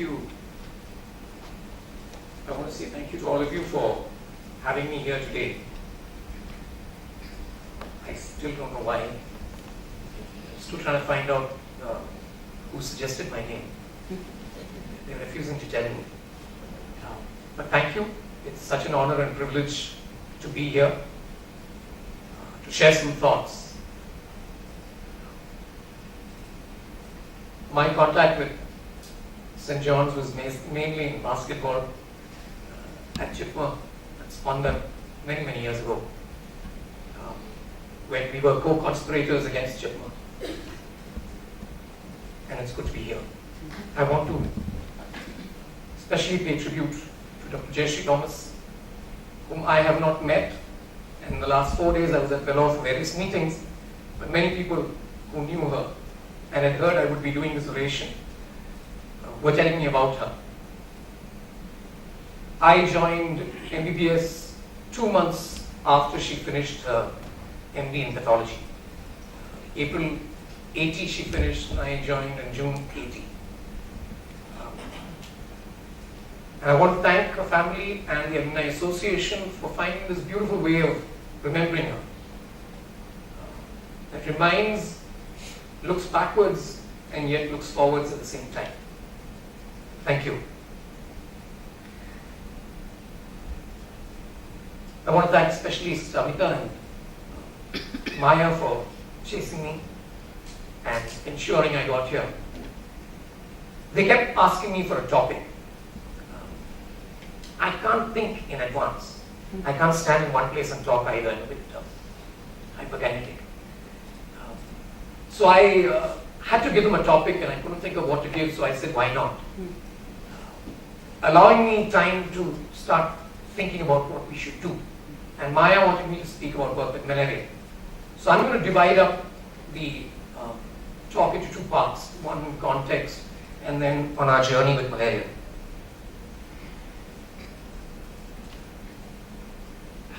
you. I want to say thank you to all of you for having me here today. I still don't know why. I'm still trying to find out who suggested my name. They're refusing to tell me. But thank you. It's such an honor and privilege to be here, to share some thoughts. My contact with St. John's was mainly in basketball at Chipma at Spanda many, many years ago, when we were co-conspirators against Chipma. And it's good to be here. I want to especially pay tribute to Dr. Jayasree Thomas, whom I have not met. And in the last 4 days I was at Vellore for various meetings, but many people who knew her and had heard I would be doing this oration were telling me about her. I joined MBBS 2 months after she finished her MD in pathology. April 80 she finished and I joined in June 80. And I want to thank her family and the Alumni Association for finding this beautiful way of remembering her. That reminds, looks backwards and yet looks forwards at the same time. Thank you. I want to thank especially Savita and Maya for chasing me and ensuring I got here. They kept asking me for a topic. I can't think in advance. I can't stand in one place and talk either. I'm a bit hyperkinetic. So I had to give them a topic and I couldn't think of what to give, so I said, why not? Allowing me time to start thinking about what we should do. And Maya wanted me to speak about work with malaria. So I'm going to divide up the talk into 2 parts, one in context and then on our journey with malaria.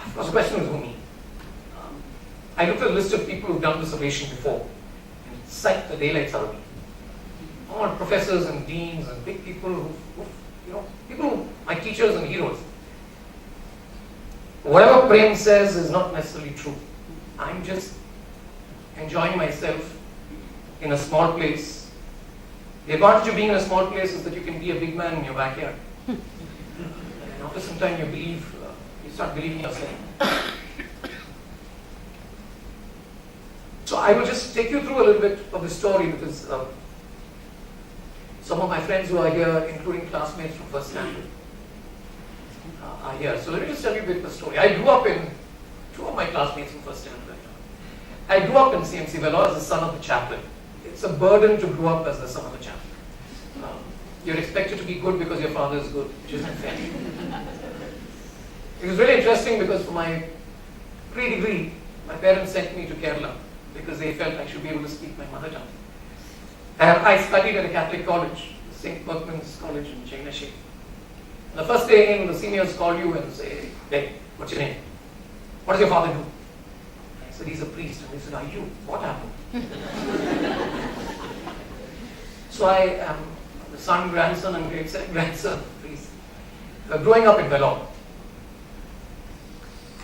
Of course, the question was who me. I looked at a list of people who've done this oration before and it psyched the daylights out of me. All professors and deans and big people who, my teachers and heroes. Whatever Prem says is not necessarily true. I'm just enjoying myself in a small place. The advantage of being in a small place is that you can be a big man in your backyard. And after some time you start believing yourself. So I will just take you through a little bit of the story because some of my friends who are here, including classmates from first standard, are here. So let me just tell you a bit of the story. I grew up in, 2 of my classmates from first standard. I grew up in CMC Vellore as the son of the chaplain. It's a burden to grow up as the son of a chaplain. You're expected to be good because your father is good, which isn't fair. It was really interesting because for my pre-degree, my parents sent me to Kerala because they felt I should be able to speak my mother tongue. And I studied at a Catholic college, St. Berkman's College in Jayasree. The first day in, the seniors call you and say, hey, what's your name? What does your father do? I said, he's a priest. And they said, are you? What happened? So I am the son, grandson, and great-grandson of a priest. Growing up in Vellore.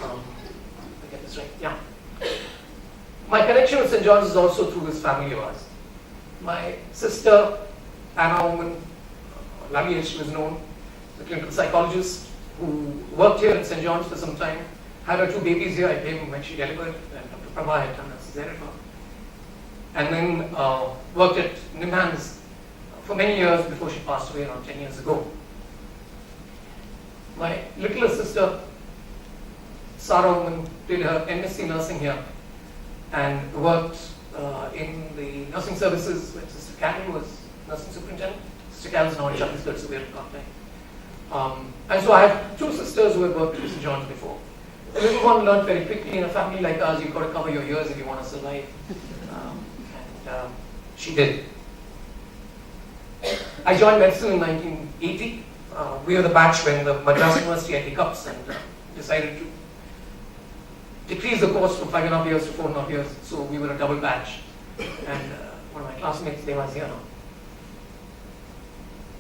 I get this right? Yeah. My connection with St. John's is also through this family of ours. My sister, Anna Oommen, Lali as she was known, the clinical psychologist who worked here in St. John's for some time, had her 2 babies here. I came when she delivered, and Dr. Prabha had done a cesarean for her. And then worked at Nimhan's for many years before she passed away around 10 years ago. My little sister, Sarah Oommen, did her MSc nursing here and worked in the nursing services when Sister Carol was nursing superintendent. Sister Carol is now in Chhattisgarh, so we are in contact. And so I have 2 sisters who have worked with St. John's before. The little one learned very quickly. In a family like ours, you've got to cover your ears if you want to survive. And she did. I joined medicine in 1980. We were the batch when the Madras University had hiccups and decided to decrease the course from 5.5 years to 4.5 years. So we were a double batch. And one of my classmates, they was here now.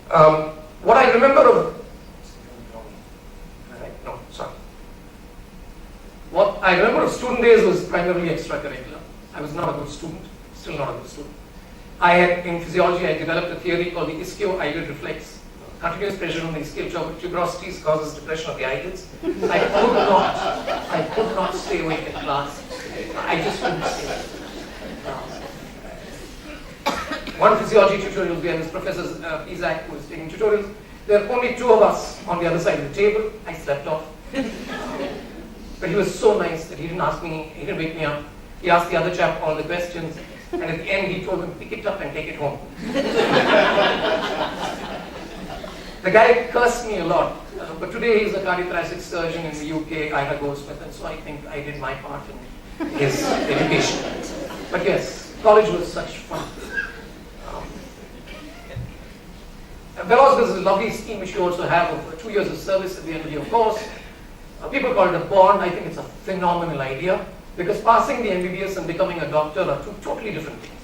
What I remember of what I remember of student days was primarily extracurricular. I was not a good student, still not a good student. In physiology, I developed a theory called the ischio-eyelid reflex. Continuous pressure on the ischio tuberosities causes depression of the eyelids. I could not stay awake in class. I just couldn't stay awake. One physiology tutorial, we had this Professor Isaac who was taking tutorials. There were only two of us on the other side of the table. I slept off. But he was so nice that he didn't ask me, he didn't wake me up. He asked the other chap all the questions, and at the end he told him, pick it up and take it home. The guy cursed me a lot, but today he's a cardiothoracic surgeon in the UK, Ira Goldsmith, and so I think I did my part in his education. But yes, college was such fun. Velos is a lovely scheme which you also have of 2 years of service at the end of your course. People call it a bond. I think it's a phenomenal idea because passing the MBBS and becoming a doctor are two totally different things.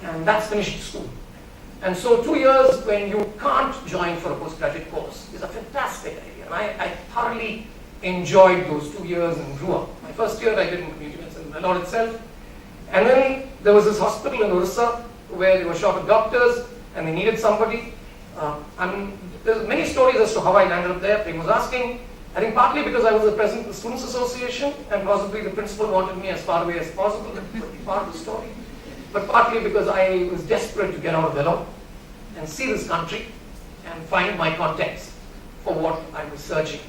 And that's finished school. And so 2 years when you can't join for a postgraduate course is a fantastic idea. And I thoroughly enjoyed those 2 years and grew up. My first year I did in community medicine in Vellore itself. And then there was this hospital in Orissa where they were short of doctors and they needed somebody. There's many stories as to how I landed up there. They was asking, I think partly because I was the president of the Students Association and possibly the principal wanted me as far away as possible, that could be part of the story. But partly because I was desperate to get out of Vellore and see this country and find my context for what I was searching.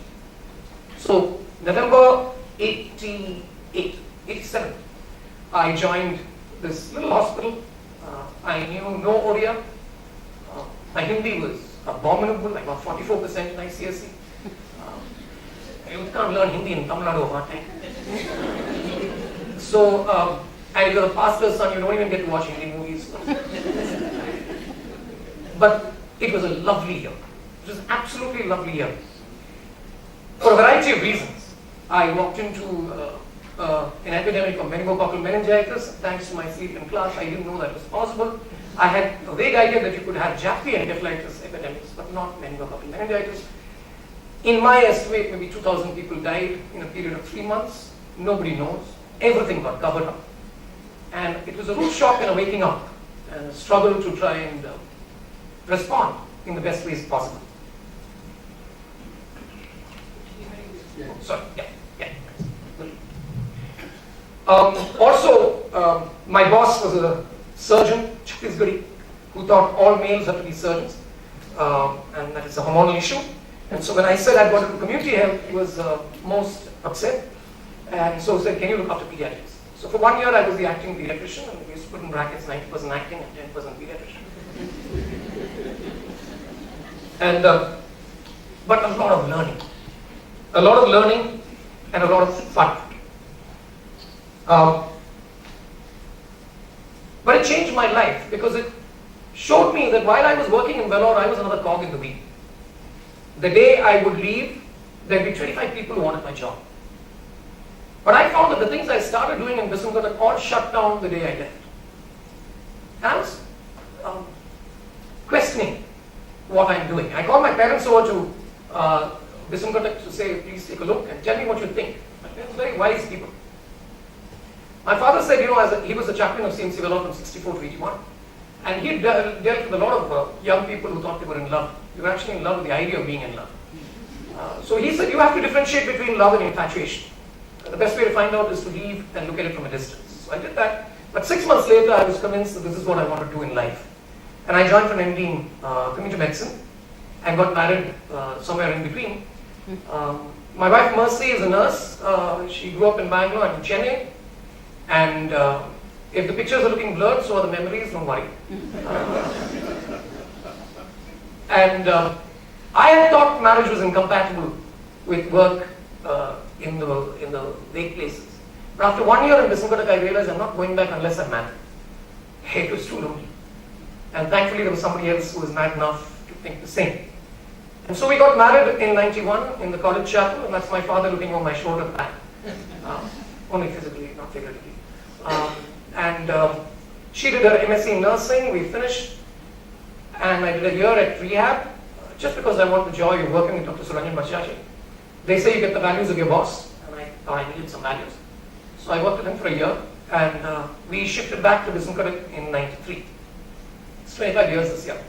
So November 87, I joined this little hospital. I knew no Oriya. My Hindi was abominable. I got 44% in ICSE. You can't learn Hindi in Tamil Nadu of our time. So, and you're a pastor's son, you don't even get to watch Hindi movies. But it was a lovely year. It was absolutely lovely year. For a variety of reasons. I walked into an epidemic of meningococcal meningitis. Thanks to my sleep in class, I didn't know that was possible. I had a vague idea that you could have Japanese encephalitis epidemics, but not meningococcal meningitis. In my estimate, maybe 2,000 people died in a period of 3 months. Nobody knows. Everything got covered up. And it was a rude shock and a waking up and a struggle to try and respond in the best ways possible. Sorry, yeah. Also, my boss was a surgeon, Chhattisgarhi, who thought all males have to be surgeons, and that is a hormonal issue. And so when I said I'd got into community health, he was most upset, and so said, can you look after pediatrics? So for 1 year I was the acting pediatrician, and we used to put in brackets 90% acting and 10% pediatrician. And, but a lot of learning. A lot of learning and a lot of fun. But it changed my life because it showed me that while I was working in Vellore, I was another cog in the wheel. The day I would leave, there'd be 25 people who wanted my job. But I found that the things I started doing in Bissamcuttack all shut down the day I left. And I was questioning what I'm doing. I called my parents over to Bissamcuttack to say, please take a look and tell me what you think. My parents were very wise people. My father said, he was the chaplain of CMC Vellore from 64 to 81. And he dealt with a lot of young people who thought they were in love. You were actually in love with the idea of being in love. So he said, you have to differentiate between love and infatuation. The best way to find out is to leave and look at it from a distance. So I did that. But 6 months later, I was convinced that this is what I want to do in life. And I joined for an MD in community medicine and got married somewhere in between. My wife Mercy is a nurse. She grew up in Bangalore and in Chennai. And if the pictures are looking blurred, so are the memories, don't worry. And I had thought marriage was incompatible with work in the vague places. But after 1 year in Bissamcuttack, I realized I'm not going back unless I'm married. It was too lonely. And thankfully there was somebody else who was mad enough to think the same. And so we got married in 91 in the college chapel, and that's my father looking over my shoulder back. Only physically, not figuratively. And she did her MSc in nursing, we finished. and I did a year at rehab, just because I want the joy of working with Dr. Suranjan. They say you get the values of your boss, and I thought I needed some values. So I worked with him for a year, and we shifted back to Bissamcuttack in '93. It's 25 years this year.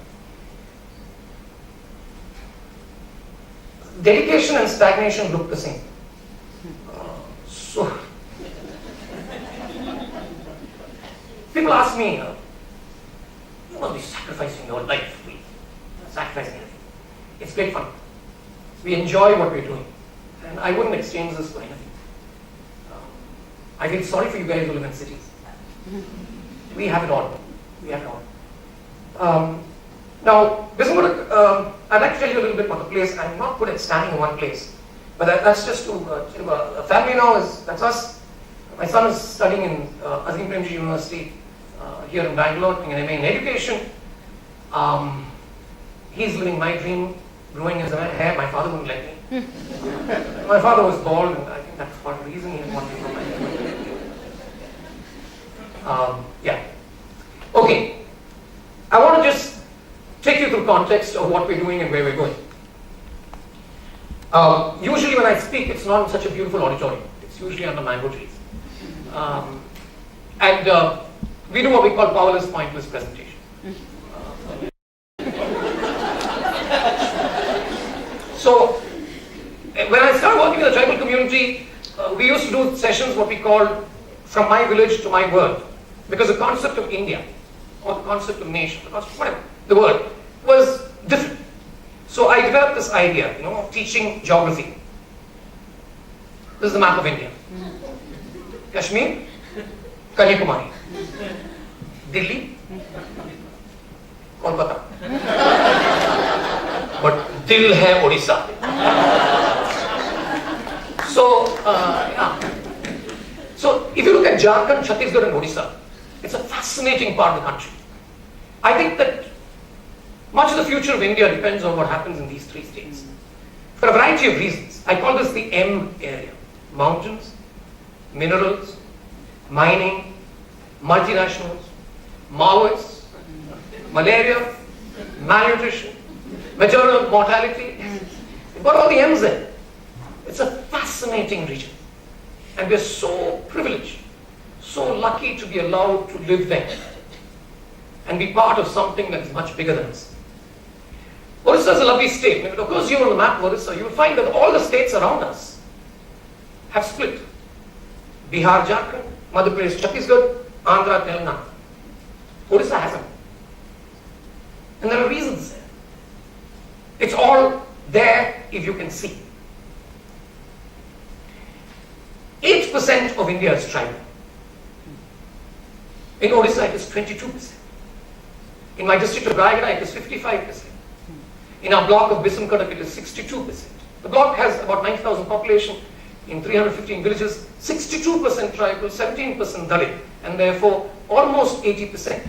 Dedication and stagnation look the same. So people ask me, you must be sacrificing your life, sacrificing everything. It's great fun. We enjoy what we're doing, and I wouldn't exchange this for anything. I feel sorry for you guys who live in cities. We have it all. We have it all. Now, Bissamcuttack, I'd like to tell you a little bit about the place. I'm not good at standing in one place, but that's just to a family now. That's us. My son is studying in Azim Premji University here in Bangalore, doing an MA in education. He's living my dream, growing his hair. My father wouldn't let me. My father was bald, and I think that's one reason he didn't want me to grow my hair. Yeah. Okay. I want to just take you through context of what we're doing and where we're going. Usually when I speak, it's not in such a beautiful auditorium. It's usually under mango trees. And we do what we call powerless, pointless presentation. So when I started working in the tribal community, we used to do sessions what we called from my village to my world. Because the concept of India, or the concept of nation, the concept, whatever, the word, was different. So I developed this idea, of teaching geography. This is the map of India. Kashmir, Kanyakumari, Delhi, Kolkata. But dil hai Odisha. So, yeah. So if you look at Jharkhand, Chhattisgarh and Orissa, it's a fascinating part of the country. I think that much of the future of India depends on what happens in these three states. For a variety of reasons. I call this the M area. Mountains, minerals, mining, multinationals, Maoists, malaria, malnutrition, maternal mortality. You've got all the M's there. It's a fascinating region. And we're so privileged, so lucky to be allowed to live there and be part of something that is much bigger than us. Orissa is a lovely state. If it occurs to you on the map of Orissa, you will find that all the states around us have split. Bihar, Jharkhand, Madhya Pradesh, Chhattisgarh, Andhra, Telangana. Orissa hasn't. And there are reasons there. It's all there if you can see. 8% of India is tribal. In Odisha it is 22%. In my district of Rayagada it is 55%. In our block of Bissamcuttack it is 62%. The block has about 90,000 population in 315 villages, 62% tribal, 17% Dalit, and therefore almost 80%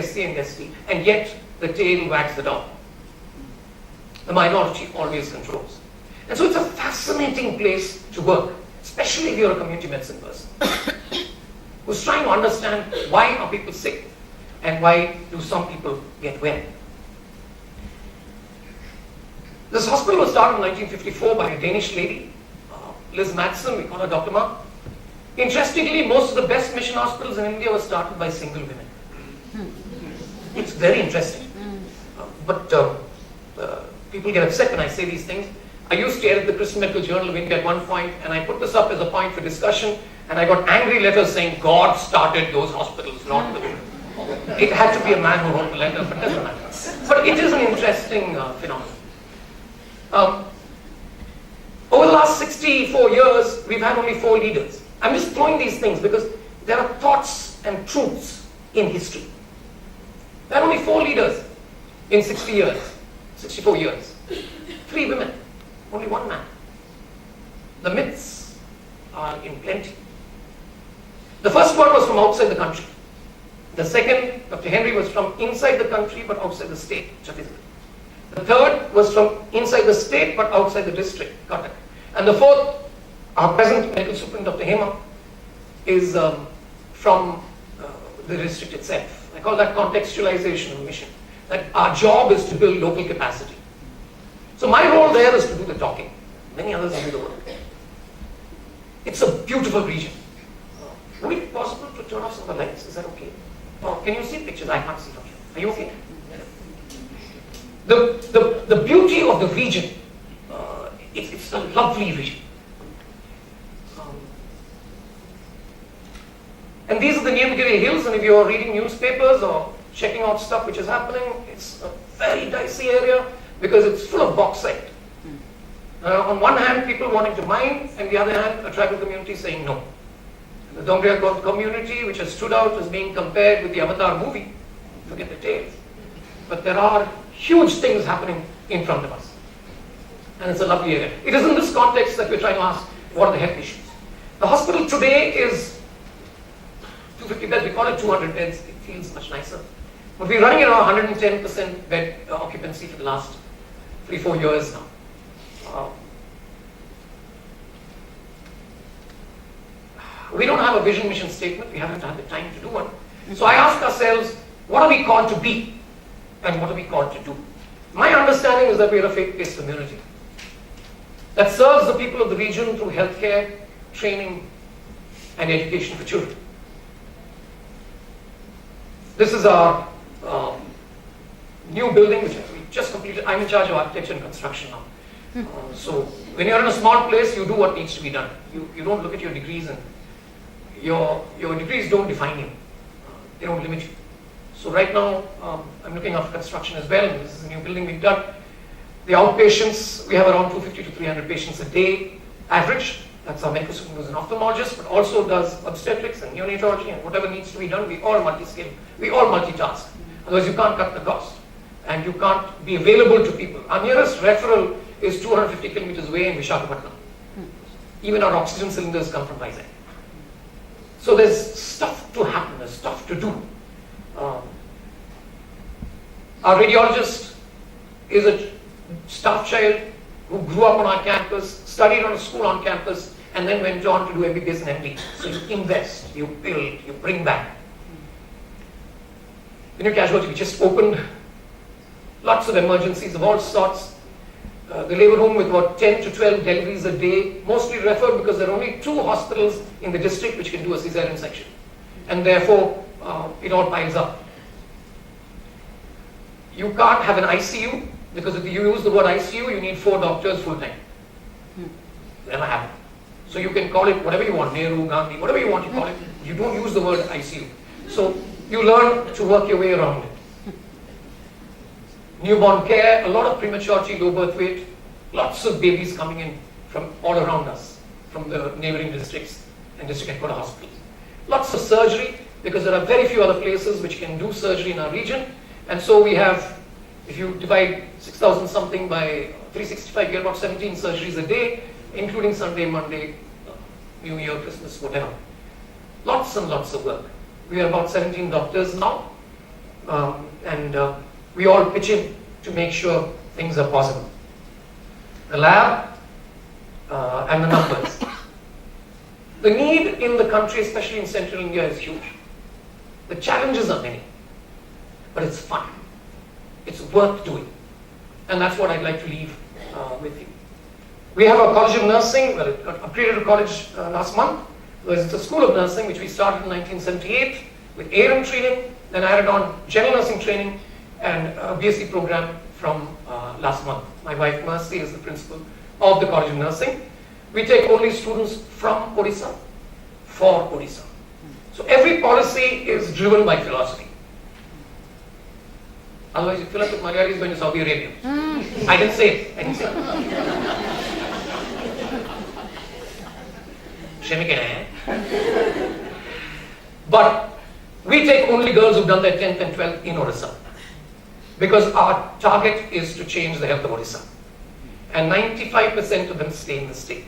SC and ST, and yet the tail wags the dog. The minority always controls. And so it's a fascinating place to work, especially if you're a community medicine person who's trying to understand why are people sick and why do some people get well. This hospital was started in 1954 by a Danish lady, Liz Madsen, we call her Dr. Ma. Interestingly, most of the best mission hospitals in India were started by single women. It's very interesting. But people get upset when I say these things. I used to edit the Christian Medical Journal of India at one point, and I put this up as a point for discussion, and I got angry letters saying God started those hospitals, not the women. It had to be a man who wrote the letter, but it doesn't matter. But it is an interesting phenomenon. Over the last 64 years, we've had only 4 leaders. I'm just throwing these things because there are thoughts and truths in history. There are only 4 leaders in 64 years. 3 women, only 1 man. The myths are in plenty. The first one was from outside the country. The second, Dr. Henry, was from inside the country but outside the state, Chhattisgarh. The third was from inside the state but outside the district, Cuttack. And the fourth, our present medical superintendent, Dr. Hema, is from the district itself. I call that contextualization of mission. that our job is to build local capacity. So my role there is to do the talking. Many others do the work. It's a beautiful region. Would it be possible to turn off some of the lights? Is that okay? Or can you see pictures? I can't see from here. Are you okay? The beauty of the region, it's a lovely region. And these are the Nilgiri Hills, and if you're reading newspapers or checking out stuff which is happening, it's a very dicey area because it's full of bauxite. On one hand, people wanting to mine, and the other hand, a tribal community saying no. The Dongria community, which has stood out as being compared with the Avatar movie, forget the tales. But there are huge things happening in front of us. And it's a lovely area. It is in this context that we're trying to ask, what are the health issues? The hospital today is 250 beds, we call it 200 beds, it feels much nicer. But we're running around 110% bed occupancy for the last 3-4 years now. We don't have a vision mission statement, we haven't had the time to do one. So I ask ourselves, what are we called to be? And what are we called to do? My understanding is that we are a faith-based community that serves the people of the region through healthcare, training, and education for children. This is our new building which we just completed. I'm in charge of architecture and construction now. So when you're in a small place, you do what needs to be done. You don't look at your degrees, and your degrees don't define you. They don't limit you. So right now, I'm looking after construction as well. This is a new building we've done. The outpatients, we have around 250 to 300 patients a day average. That's our medical student who's an ophthalmologist, but also does obstetrics and neonatology and whatever needs to be done. We all multi-scale. We all multitask. Otherwise, you can't cut the cost. And you can't be available to people. Our nearest referral is 250 kilometers away in Vishakhapatnam. Even our oxygen cylinders come from Vizag. So there's stuff to happen, there's stuff to do. Our radiologist is a staff child who grew up on our campus, studied on a school on campus, and then went on to do MBBS and MD. So you invest, you build, you bring back. The new casualty we just opened, lots of emergencies of all sorts. The labor home with about 10 to 12 deliveries a day, mostly referred because there are only 2 hospitals in the district which can do a cesarean section. And therefore, it all piles up. You can't have an ICU because if you use the word ICU, you need 4 doctors full time. Never happen. So you can call it whatever you want, Nehru, Gandhi, whatever you want to call it. You don't use the word ICU. So you learn to work your way around it. Newborn care, a lot of prematurity, low birth weight, lots of babies coming in from all around us, from the neighboring districts and district headquarter hospitals. Lots of surgery, because there are very few other places which can do surgery in our region. And so we have, if you divide 6,000 something by 365, you get about 17 surgeries a day, including Sunday, Monday, New Year, Christmas, whatever. Lots and lots of work. We are about 17 doctors now, we all pitch in to make sure things are possible. The lab and the numbers. The need in the country, especially in central India, is huge. The challenges are many, but it's fun. It's worth doing. And that's what I'd like to leave with you. We have a College of Nursing, well, it got upgraded to college last month. It's a School of Nursing, which we started in 1978 with ARM training, then added on general nursing training, and a BSc program from last month. My wife Mercy is the principal of the College of Nursing. We take only students from Odisha for Odisha. So every policy is driven by philosophy. Otherwise you fill up with Malayalis going to Saudi Arabia. I didn't say it. I didn't say it. But we take only girls who've done their 10th and 12th in Orissa, because our target is to change the health of Orissa. And 95% of them stay in the state,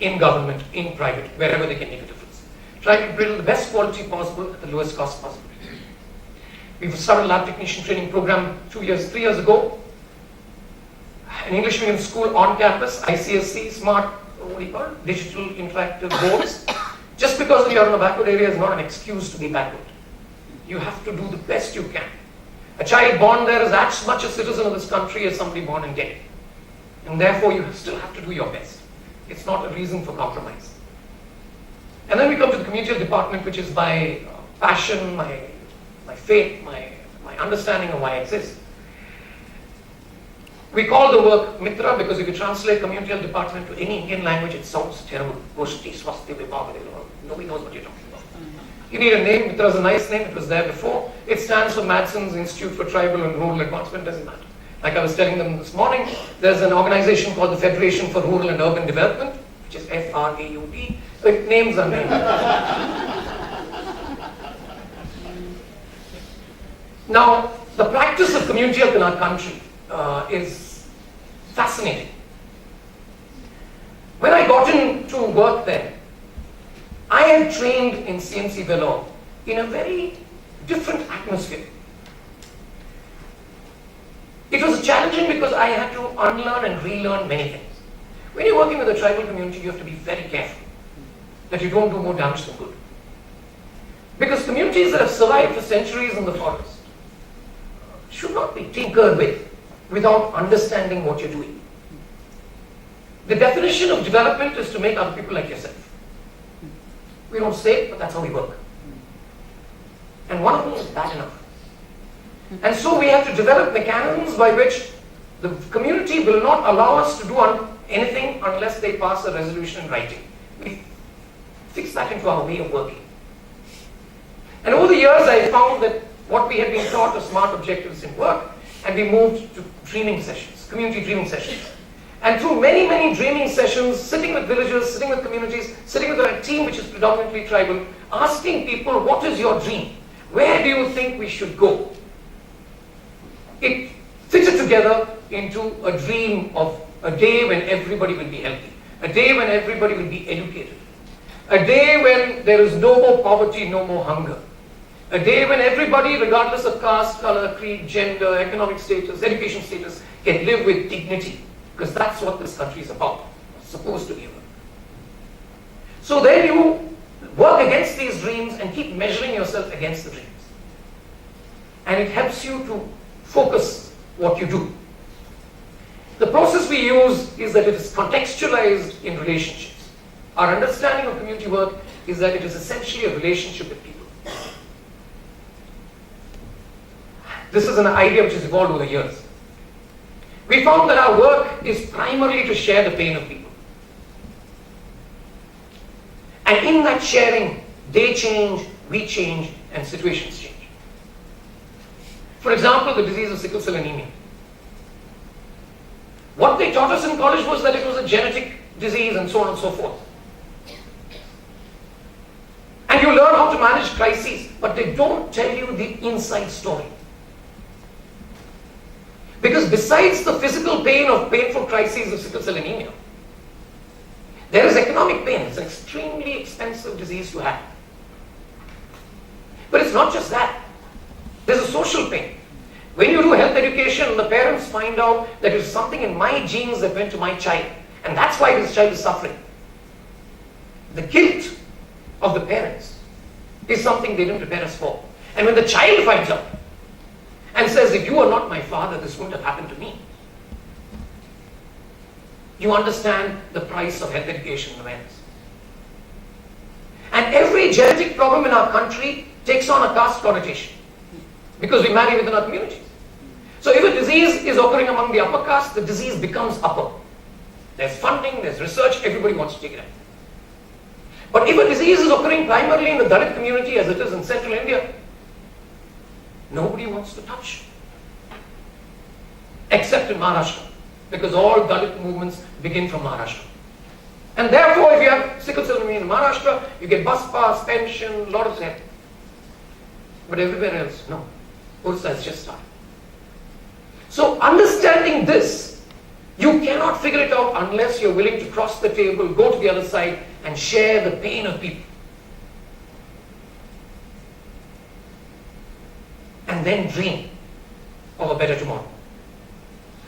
in government, in private, wherever they can make a difference. Trying to build the best quality possible at the lowest cost possible. We've started a lab technician training program 3 years ago. An English medium school on campus, ICSC, smart, what do you call it? Digital interactive boards. Just because you're in a backward area is not an excuse to be backward. You have to do the best you can. A child born there is as much a citizen of this country as somebody born in Delhi. And therefore you still have to do your best. It's not a reason for compromise. And then we come to the community department, which is my passion, my faith, my understanding of why I exist. We call the work Mitra because if you translate community health department to any Indian language, it sounds terrible. Nobody knows what you're talking about. You need a name. Mitra is a nice name. It was there before. It stands for Madsen's Institute for Tribal and Rural Advancement. Doesn't matter. Like I was telling them this morning, there's an organization called the Federation for Rural and Urban Development, which is FRAUD. So names are named. Now, the practice of community health in our country is fascinating. When I got into work there, I had trained in CMC Vellore in a very different atmosphere. It was challenging because I had to unlearn and relearn many things. When you're working with a tribal community, you have to be very careful that you don't do more damage than good. Because communities that have survived for centuries in the forest should not be tinkered with without understanding what you're doing. The definition of development is to make other people like yourself. We don't say it, but that's how we work. And one of them is bad enough. And so we have to develop mechanisms by which the community will not allow us to do anything unless they pass a resolution in writing. We fix that into our way of working. And over the years, I found that what we had been taught as smart objectives didn't work, and we moved to dreaming sessions, community dreaming sessions. And through many, many dreaming sessions, sitting with villagers, sitting with communities, sitting with a team which is predominantly tribal, asking people, what is your dream? Where do you think we should go? It fitted together into a dream of a day when everybody will be healthy, a day when everybody will be educated, a day when there is no more poverty, no more hunger, a day when everybody, regardless of caste, color, creed, gender, economic status, education status, can live with dignity, because that's what this country is about. It's supposed to be about. So then you work against these dreams and keep measuring yourself against the dreams. And it helps you to focus what you do. The process we use is that it is contextualized in relationships. Our understanding of community work is that it is essentially a relationship with people. This is an idea which has evolved over the years. We found that our work is primarily to share the pain of people. And in that sharing, they change, we change, and situations change. For example, the disease of sickle cell anemia. What they taught us in college was that it was a genetic disease and so on and so forth. And you learn how to manage crises, but they don't tell you the inside story. Because besides the physical pain of painful crises of sickle cell anemia, there is economic pain. It's an extremely expensive disease to have. But it's not just that. There's a social pain. When you do health education and the parents find out that there's something in my genes that went to my child, and that's why this child is suffering, the guilt of the parents is something they didn't prepare us for. And when the child finds out and says, if you were not my father, this wouldn't have happened to me, you understand the price of health education and awareness. And every genetic problem in our country takes on a caste connotation because we marry within our communities. So if a disease is occurring among the upper caste, the disease becomes upper. There's funding, there's research, everybody wants to take it out. But if a disease is occurring primarily in the Dalit community, as it is in central India, nobody wants to touch. Except in Maharashtra, because all Dalit movements begin from Maharashtra. And therefore, if you have sickle cell anemia in Maharashtra, you get bus pass, pension, a lot of help. But everywhere else, no. Orissa has just started. So understanding this, you cannot figure it out unless you're willing to cross the table, go to the other side, and share the pain of people. And then dream of a better tomorrow.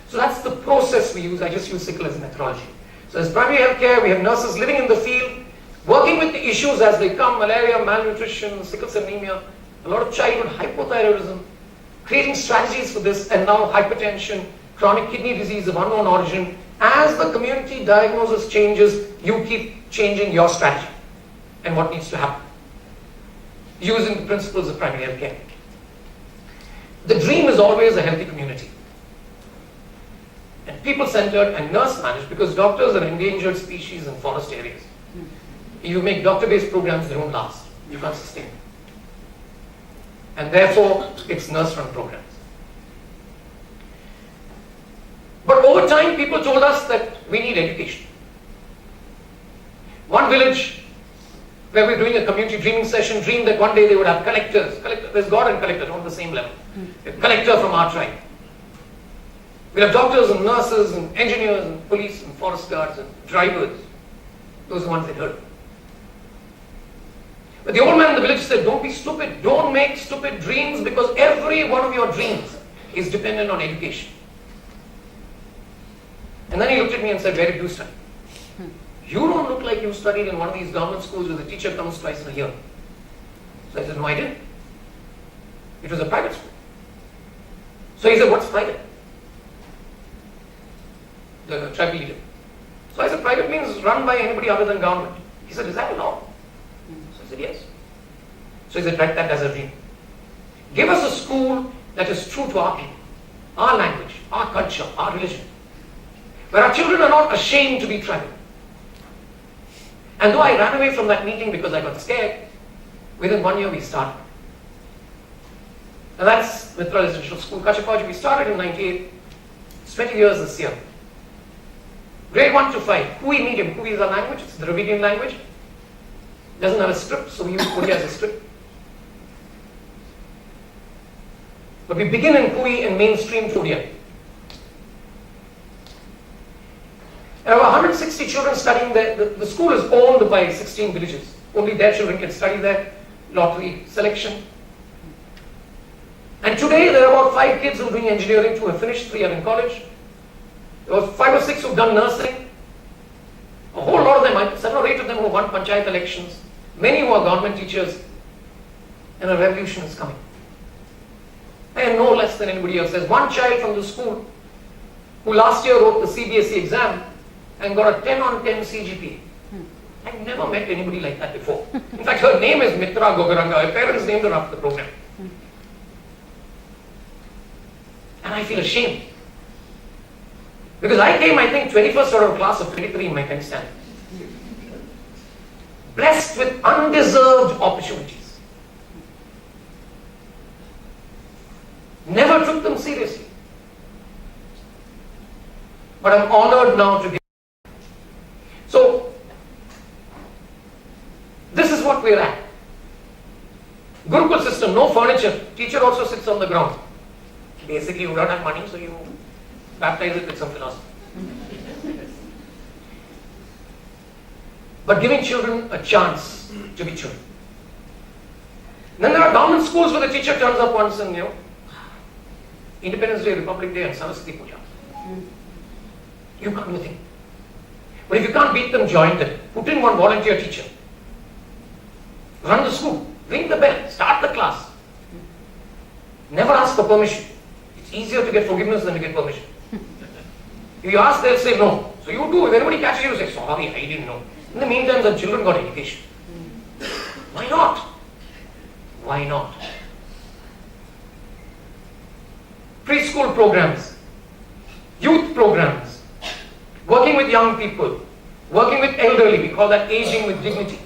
So that's the process we use. I just use sickle as a methodology. So as primary health care, we have nurses living in the field, working with the issues as they come, malaria, malnutrition, sickle cell anemia, a lot of childhood hypothyroidism, creating strategies for this, and now hypertension, chronic kidney disease of unknown origin. As the community diagnosis changes, you keep changing your strategy and what needs to happen, using the principles of primary health care. The dream is always a healthy community, and people-centered and nurse-managed, because doctors are endangered species in forest areas. You make doctor-based programs, they don't last. You can't sustain them. And therefore, it's nurse-run programs. But over time, people told us that we need education. One village where we were doing a community dreaming session dreamed that one day they would have collectors. There's God and collectors on the same level. A collector from our tribe. We'll have doctors and nurses and engineers and police and forest guards and drivers. Those are the ones they heard. But the old man in the village said, don't be stupid. Don't make stupid dreams, because every one of your dreams is dependent on education. And then he looked at me and said, where did you study? You don't look like you studied in one of these government schools where the teacher comes twice in a year. So I said, no, I didn't. It was a private school. So he said, what's private? The tribal leader. So I said, private means run by anybody other than government. He said, is that a law? So I said, yes. So he said, write that as a dream. Give us a school that is true to our people, our language, our culture, our religion, where our children are not ashamed to be tribal. And though I ran away from that meeting because I got scared, within 1 year we started. And that's Mitra Residential School, Kachapauji. We started in 98. It's 20 years this year. Grade 1 to 5, Kui medium. Kui is our language, it's the Dravidian language. Doesn't have a script, so we use Kui as a script. But we begin in Kui and mainstream Odia. There are 160 children studying there. The school is owned by 16 villages. Only their children can study there. Lottery selection. And today there are about 5 kids who are doing engineering, 2 have finished, 3 are in college. There were 5 or 6 who've done nursing. A whole lot of them, 7 or 8 of them who won panchayat elections. Many who are government teachers. And a revolution is coming. I am no less than anybody else. There's one child from the school who last year wrote the CBSE exam and got a 10 on 10 CGPA. I've never met anybody like that before. In fact, her name is Mitra Goguranga. Her parents named her after the program. And I feel ashamed. Because I came, I think, 21st out of a class of 23 in my 10th standard. Blessed with undeserved opportunities. Never took them seriously. But I'm honored now to give. So, this is what we're at. Gurukul system, no furniture. Teacher also sits on the ground. Basically, you don't have money, so you baptize it with some philosophy. But giving children a chance to be children. Then there are government schools where the teacher turns up once and, Independence Day, Republic Day, and Saraswati Puja. You can't do anything. But if you can't beat them, join them. Put in one volunteer teacher. Run the school. Ring the bell. Start the class. Never ask for permission. It's easier to get forgiveness than to get permission. If you ask, they'll say no. So you do. If anybody catches you, say, sorry, I didn't know. In the meantime, the children got education. Why not? Why not? Preschool programs, youth programs, working with young people, working with elderly, we call that aging with dignity.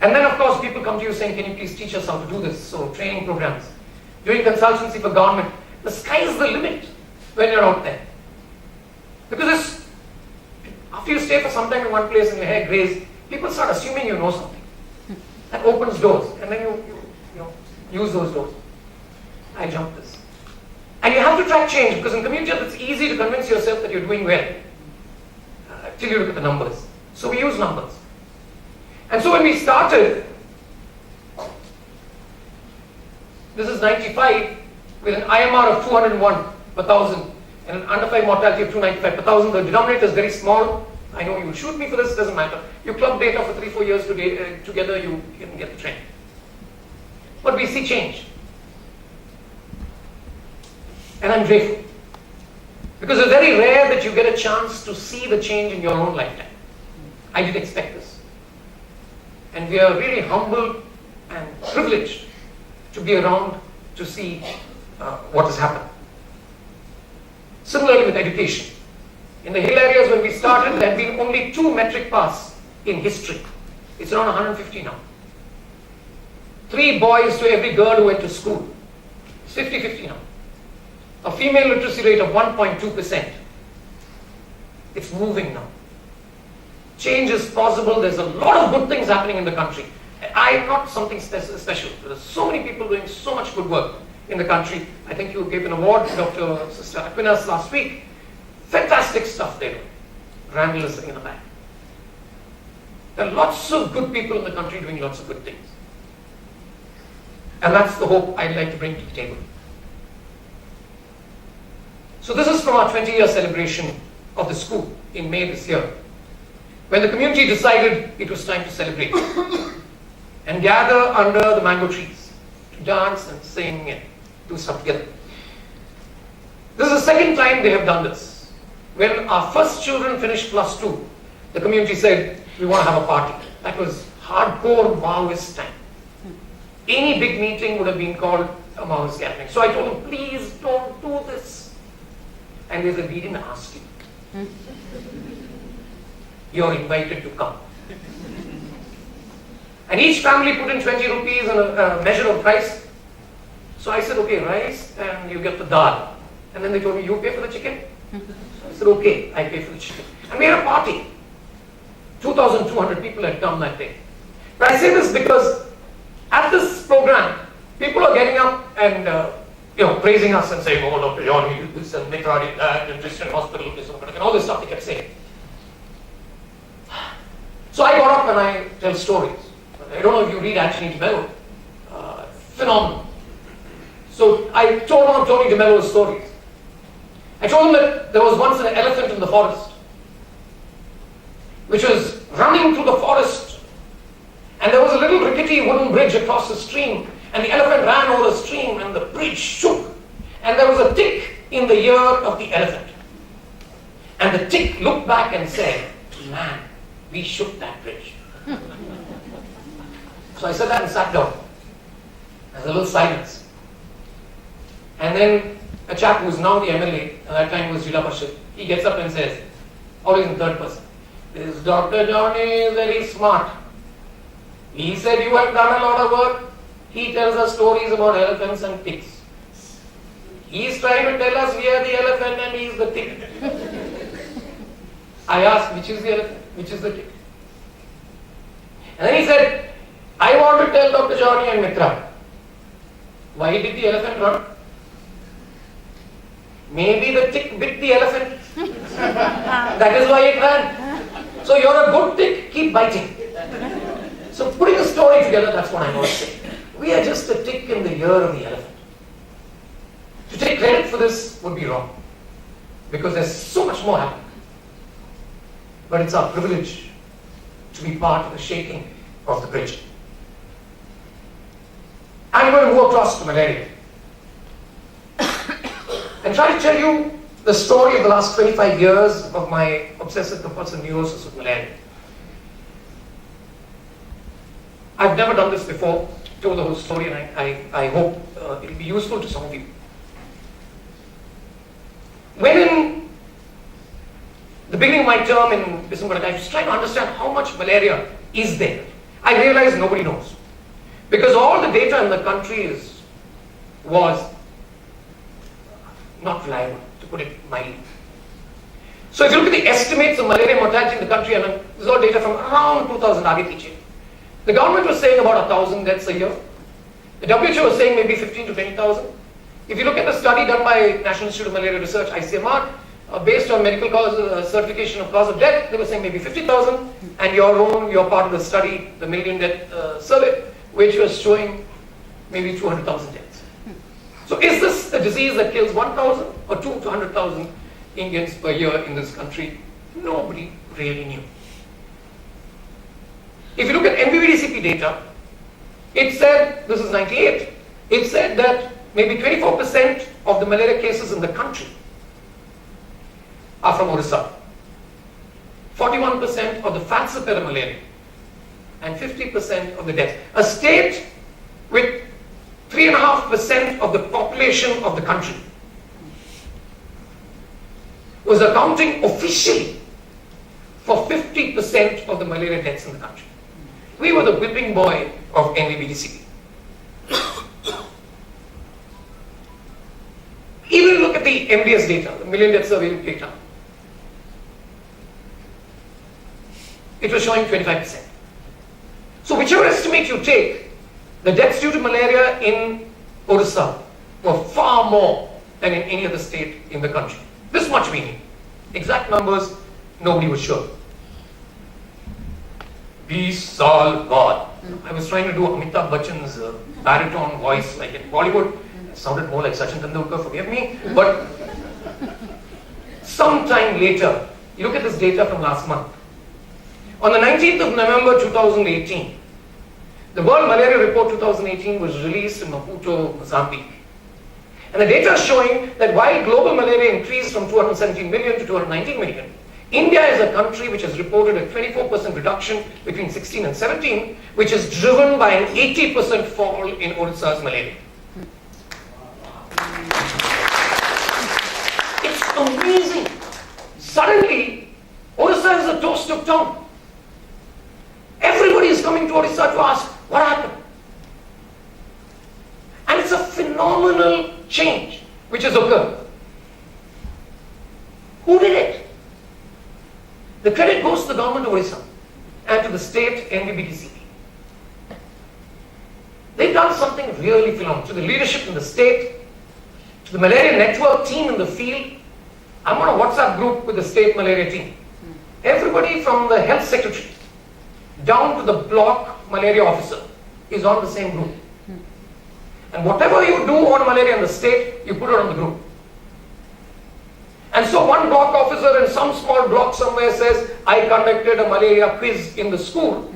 And then of course people come to you saying, can you please teach us how to do this? So training programs, doing consultancy for government. The sky is the limit when you're out there. Because after you stay for some time in one place and your hair grays, people start assuming you know something. That opens doors, and then you use those doors. I jumped this. And you have to track change, because in community it's easy to convince yourself that you're doing well till you look at the numbers. So we use numbers. And so when we started, this is 95 with an IMR of 201 per thousand and an under 5 mortality of 295 per thousand. The denominator is very small. I know you will shoot me for this, doesn't matter. You club data for 3-4 years together, you can get the trend. but we see change. And I'm grateful. Because it's very rare that you get a chance to see the change in your own lifetime. I didn't expect this. And we are really humbled and privileged to be around to see what has happened. Similarly with education. In the hill areas when we started, there had been only 2 metric pass in history. It's around 150 now. 3 boys to every girl who went to school. It's 50-50 now. A female literacy rate of 1.2%. It's moving now. Change is possible. There's a lot of good things happening in the country. I am not something special. There are so many people doing so much good work in the country. I think you gave an award to Dr. Sister Aquinas last week. Fantastic stuff they do. Randall is sitting in the back. There are lots of good people in the country doing lots of good things. And that's the hope I'd like to bring to the table. So this is from our 20-year celebration of the school in May this year, when the community decided it was time to celebrate and gather under the mango trees to dance and sing and do stuff together. This is the second time they have done this. When our first children finished +2, the community said, we want to have a party. That was hardcore Maoist time. Any big meeting would have been called a Maoist gathering. So I told them, please don't do this. And they said, we didn't ask you. You're invited to come. And each family put in 20 rupees and a measure of rice. So I said, okay, rice, and you get the dal. And then they told me, you pay for the chicken? So I said, okay, I pay for the chicken. And we had a party. 2,200 people had come that day. But I say this because at this program, people are getting up and praising us and saying, oh, Dr. John, you did this, and Mitra did that, and Christian Hospital, and all this stuff they kept saying. So I got up and I tell stories. I don't know if you read Anthony de Mello. Phenomenal. So I told on Tony de Mello's stories. I told him that there was once an elephant in the forest, which was running through the forest, and there was a little rickety wooden bridge across the stream, and the elephant ran over the stream, and the bridge shook, and there was a tick in the ear of the elephant. And the tick looked back and said, man, we shook that bridge. So I said that and sat down. There's a little silence. And then a chap who's now the MLA, at that time was Jila Parshad, he gets up and says, always in third person, this Dr. Johnny is very smart. He said you have done a lot of work. He tells us stories about elephants and ticks. He's trying to tell us we are the elephant and he's the tick. I asked, which is the elephant? Which is the tick? And then he said, I want to tell Dr. Johnny and Mitra, why did the elephant run? Maybe the tick bit the elephant. That is why it ran. So you're a good tick, keep biting. So putting a story together, that's what I want to say. We are just a tick in the ear of the elephant. To take credit for this would be wrong, because there's so much more happening. But it's our privilege to be part of the shaking of the bridge. I'm going to move across to malaria and try to tell you the story of the last 25 years of my obsessive compulsive neurosis with malaria. I've never done this before, told the whole story, and I hope it will be useful to some of you. When in the beginning of my term in Bissamcuttack, I was trying to understand how much malaria is there. I realized nobody knows. Because all the data in the country was not reliable, to put it mildly. So if you look at the estimates of malaria mortality in the country, and this is all data from around 2000 आगे the government was saying about 1,000 deaths a year. The WHO was saying maybe 15 to 20,000. If you look at the study done by National Institute of Malaria Research, ICMR, based on medical cause, certification of cause of death, they were saying maybe 50,000, and your part of the study, the Million Death Survey, which was showing maybe 200,000 deaths. So is this a disease that kills 1,000 or 200,000 Indians per year in this country? Nobody really knew. If you look at MVVDCP data, It said, this is 98, it said that maybe 24% of the malaria cases in the country are from Orissa. 41% of the falciparum malaria and 50% of the deaths. A state with 3.5% of the population of the country was accounting officially for 50% of the malaria deaths in the country. We were the whipping boy of NVBDCP. Even look at the MDS data, the million death survey data. It was showing 25%. So whichever estimate you take, the deaths due to malaria in Orissa were far more than in any other state in the country. This much we knew. Exact numbers, nobody was sure. Bissamcuttack. I was trying to do Amitabh Bachchan's baritone voice like in Bollywood. It sounded more like Sachin Tendulkar, forgive me. But sometime later, you look at this data from last month. On the 19th of November 2018, the World Malaria Report 2018 was released in Maputo, Mozambique. And the data is showing that while global malaria increased from 217 million to 219 million, India is a country which has reported a 24% reduction between 16 and 17, which is driven by an 80% fall in Orissa's malaria. It's amazing. Suddenly, Orissa is a toast of town. Everybody is coming to Orissa to ask, what happened? And it's a phenomenal change which has occurred. Who did it? The credit goes to the government of Orissa and to the state NVBDCP. They've done something really phenomenal. To the leadership in the state, to the malaria network team in the field. I'm on a WhatsApp group with the state malaria team. Everybody from the health secretary down to the block malaria officer is on the same group. And whatever you do on malaria in the state, you put it on the group. And so one block officer in some small block somewhere says, I conducted a malaria quiz in the school.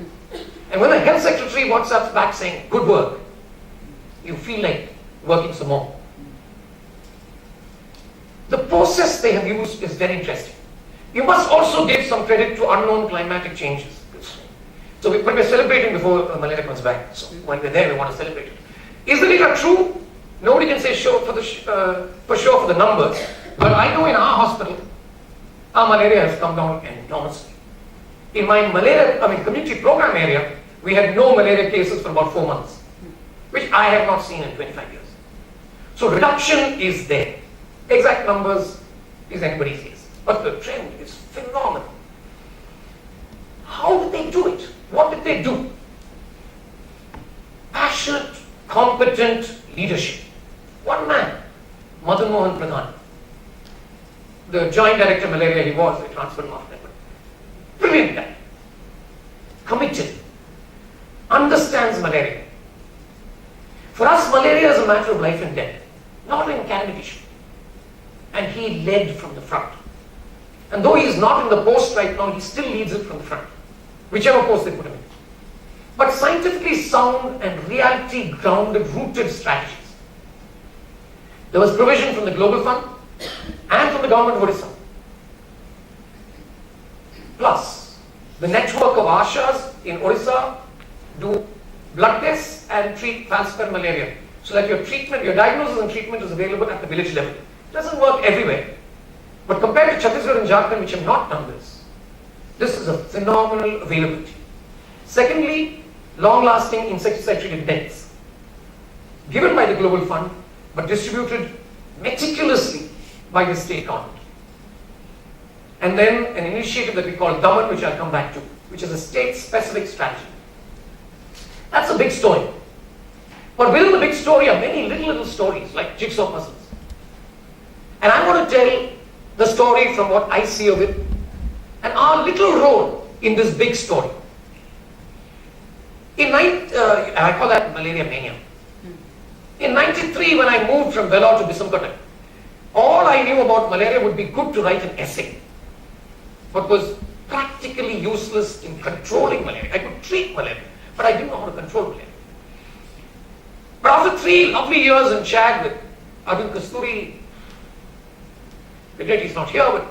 And when the health secretary WhatsApps back saying, good work, you feel like working some more. The process they have used is very interesting. You must also give some credit to unknown climatic changes. So when we're celebrating before malaria comes back, so when we're there, we want to celebrate it. Is the data true? Nobody can say sure for the numbers, but I know in our hospital, our malaria has come down enormously. In my community program area, we had no malaria cases for about 4 months, which I have not seen in 25 years. So reduction is there. Exact numbers is anybody's guess, but the trend is phenomenal. How did they do it? What did they do? Passionate, competent leadership. One man, Madan Mohan Pradhan, the Joint Director of Malaria, he was, they transferred him after that. Brilliant guy. Committed. Understands malaria. For us, malaria is a matter of life and death, not an academic issue. And he led from the front. And though he is not in the post right now, he still leads it from the front, whichever post they put him in. But scientifically sound and reality grounded, rooted strategies. There was provision from the Global Fund and from the government of Odisha. Plus, the network of Ashas in Orissa do blood tests and treat falciparum malaria, so that your treatment, your diagnosis and treatment is available at the village level. It doesn't work everywhere. But compared to Chhattisgarh and Jharkhand, which have not done this is a phenomenal availability. Secondly, long-lasting insecticide-treated nets, given by the Global Fund, but distributed meticulously by the state government. And then an initiative that we call Daman, which I'll come back to, which is a state-specific strategy. That's a big story. But within the big story are many little stories, like jigsaw puzzles. And I want to tell the story from what I see of it, and our little role in this big story. I call that malaria mania. In 93, when I moved from Vellore to Bissamcuttack, all I knew about malaria would be good to write an essay, but was practically useless in controlling malaria. I could treat malaria, but I didn't know how to control malaria. 3 lovely years in Chad with Arvind Kasturi. Regret he's not here, but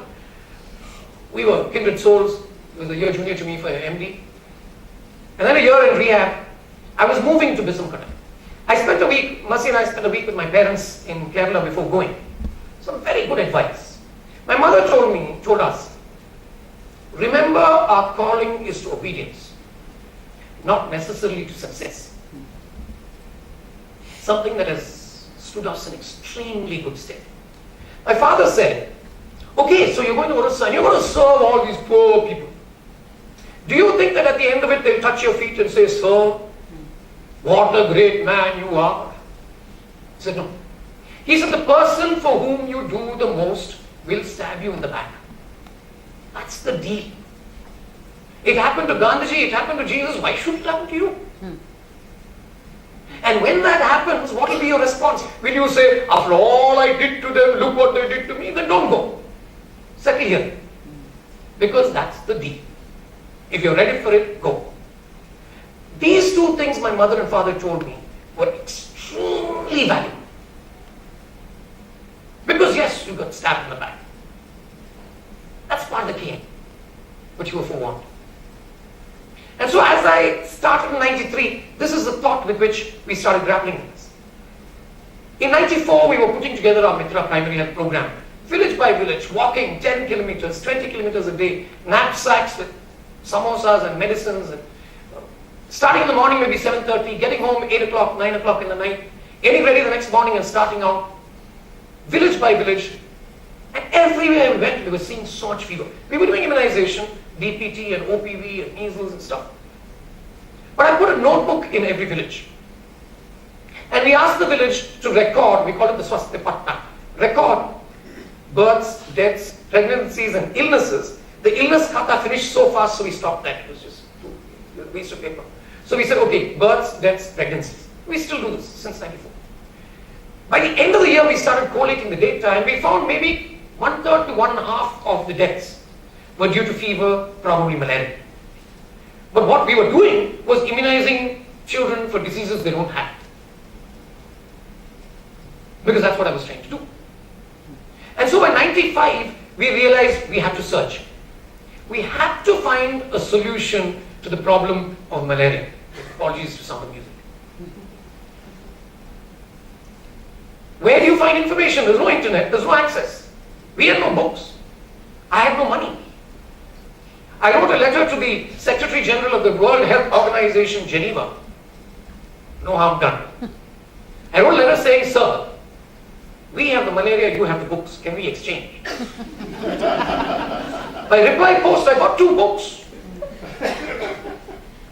we were kindred souls. He was a year junior to me for MD. And then a year in rehab. I was moving to Bissamcuttack. I spent a week, Mercy and I spent a week with my parents in Kerala before going. Some very good advice. My mother told us, remember our calling is to obedience, not necessarily to success. Something that has stood us in extremely good stead. My father said, okay, so you're going to Orissa and you're going to serve all these poor people. Do you think that at the end of it they'll touch your feet and say, sir, what a great man you are? He said, no. He said, the person for whom you do the most will stab you in the back. That's the deal. It happened to Gandhiji, it happened to Jesus, why should it happen to you? And when that happens, what will be your response? Will you say, after all I did to them, look what they did to me? Then don't go. Settle here. Because that's the deal. If you're ready for it, go. These 2 things my mother and father told me were extremely valuable. Because yes, you got stabbed in the back. That's part of the game. But you were forewarned. And so as I started in 93, this is the thought with which we started grappling with this. In 94, we were putting together our Mitra primary health program. Village by village, walking 10 kilometers, 20 kilometers a day, knapsacks with samosas and medicines. And, starting in the morning, maybe 7:30, getting home 8 o'clock, 9 o'clock in the night, getting ready the next morning and starting out, village by village. And everywhere we went, we were seeing so much fever. We were doing immunization, DPT and OPV and measles and stuff. But I put a notebook in every village. And we asked the village to record, we call it the Supdt, record births, deaths, pregnancies and illnesses. The illness khata finished so fast, so we stopped that. It was just a waste of paper. So we said, okay, births, deaths, pregnancies. We still do this since 94. By the end of the year, we started collating the data and we found maybe 1/3 to 1/2 of the deaths were due to fever, probably malaria. But what we were doing was immunizing children for diseases they don't have. Because that's what I was trying to do. And so by 95, we realized we had to search. We had to find a solution to the problem of malaria. Apologies to some of the music. Where do you find information? There's no internet, there's no access. We had no books. I had no money. I wrote a letter to the Secretary General of the World Health Organization, Geneva. No harm done. I wrote a letter saying, sir, we have the malaria, you have the books. Can we exchange? By reply post, I got 2 books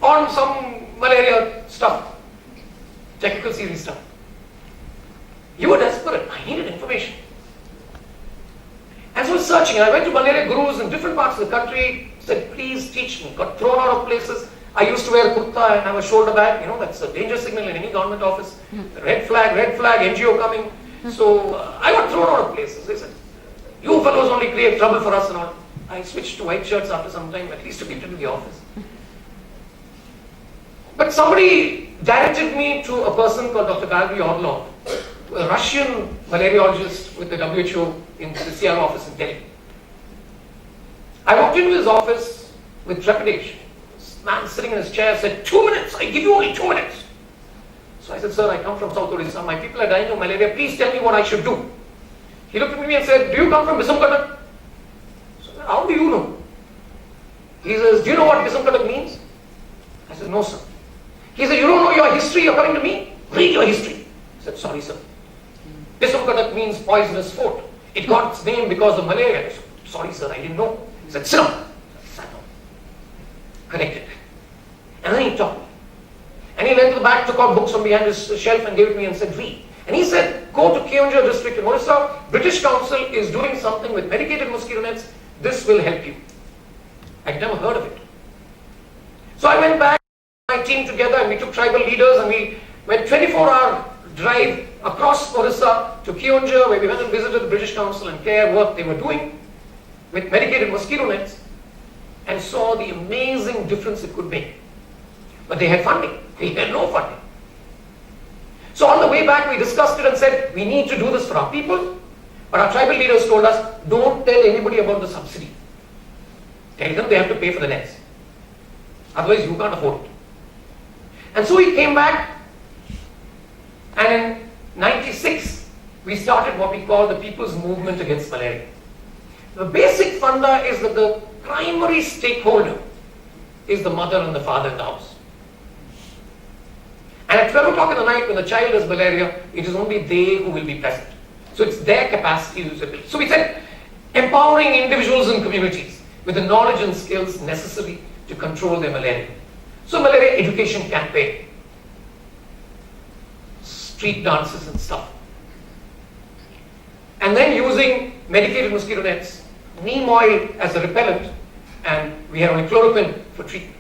on some malaria stuff, technical series stuff. You were desperate. I needed information. And so I was searching, and I went to malaria gurus in different parts of the country, said, please teach me. Got thrown out of places. I used to wear kurta and have a shoulder bag. You know, that's a danger signal in any government office. Red flag, NGO coming. So I got thrown out of places. They said, you fellows only create trouble for us and all. I switched to white shirts after some time, at least to get into the office. But somebody directed me to a person called Dr. Valery Orlov, a Russian malariologist with the WHO in the CR office in Delhi. I walked into his office with trepidation. This man sitting in his chair said, 2 minutes, I give you only 2 minutes. So I said, sir, I come from South Odisha. My people are dying of malaria. Please tell me what I should do. He looked at me and said, do you come from Bissamcuttack? So I said, how do you know? He says, do you know what Bissamcuttack means? I said, no, sir. He said, you don't know your history, you're coming to me? Read your history. I said, sorry, sir. Bissamcuttack means poisonous fort. It got its name because of malaria. I said, sorry, sir, I didn't know. He said, sit down. I sat down. Corrected. And then he taught me. And he went to the back, took out books from behind his shelf and gave it to me and said, read. And he said, go to Keonjhar district in Orissa. British Council is doing something with medicated mosquito nets. This will help you. I'd never heard of it. So I went back, my team together, and we took tribal leaders and we went 24-hour drive across Orissa to Keonjhar, where we went and visited the British Council and care what they were doing with medicated mosquito nets and saw the amazing difference it could make. But they had funding. We had no funding. So on the way back, we discussed it and said, we need to do this for our people. But our tribal leaders told us, don't tell anybody about the subsidy. Tell them they have to pay for the nets. Otherwise, you can't afford it. And so we came back, and in '96, we started what we call the People's Movement Against Malaria. The basic funda is that the primary stakeholder is the mother and the father in the house. And at 12 o'clock in the night, when the child has malaria, it is only they who will be present. So it's their capacity to build. So we said, empowering individuals and communities with the knowledge and skills necessary to control their malaria. So malaria education campaign, street dances and stuff. And then using medicated mosquito nets, neem oil as a repellent, and we had only chloroquine for treatment.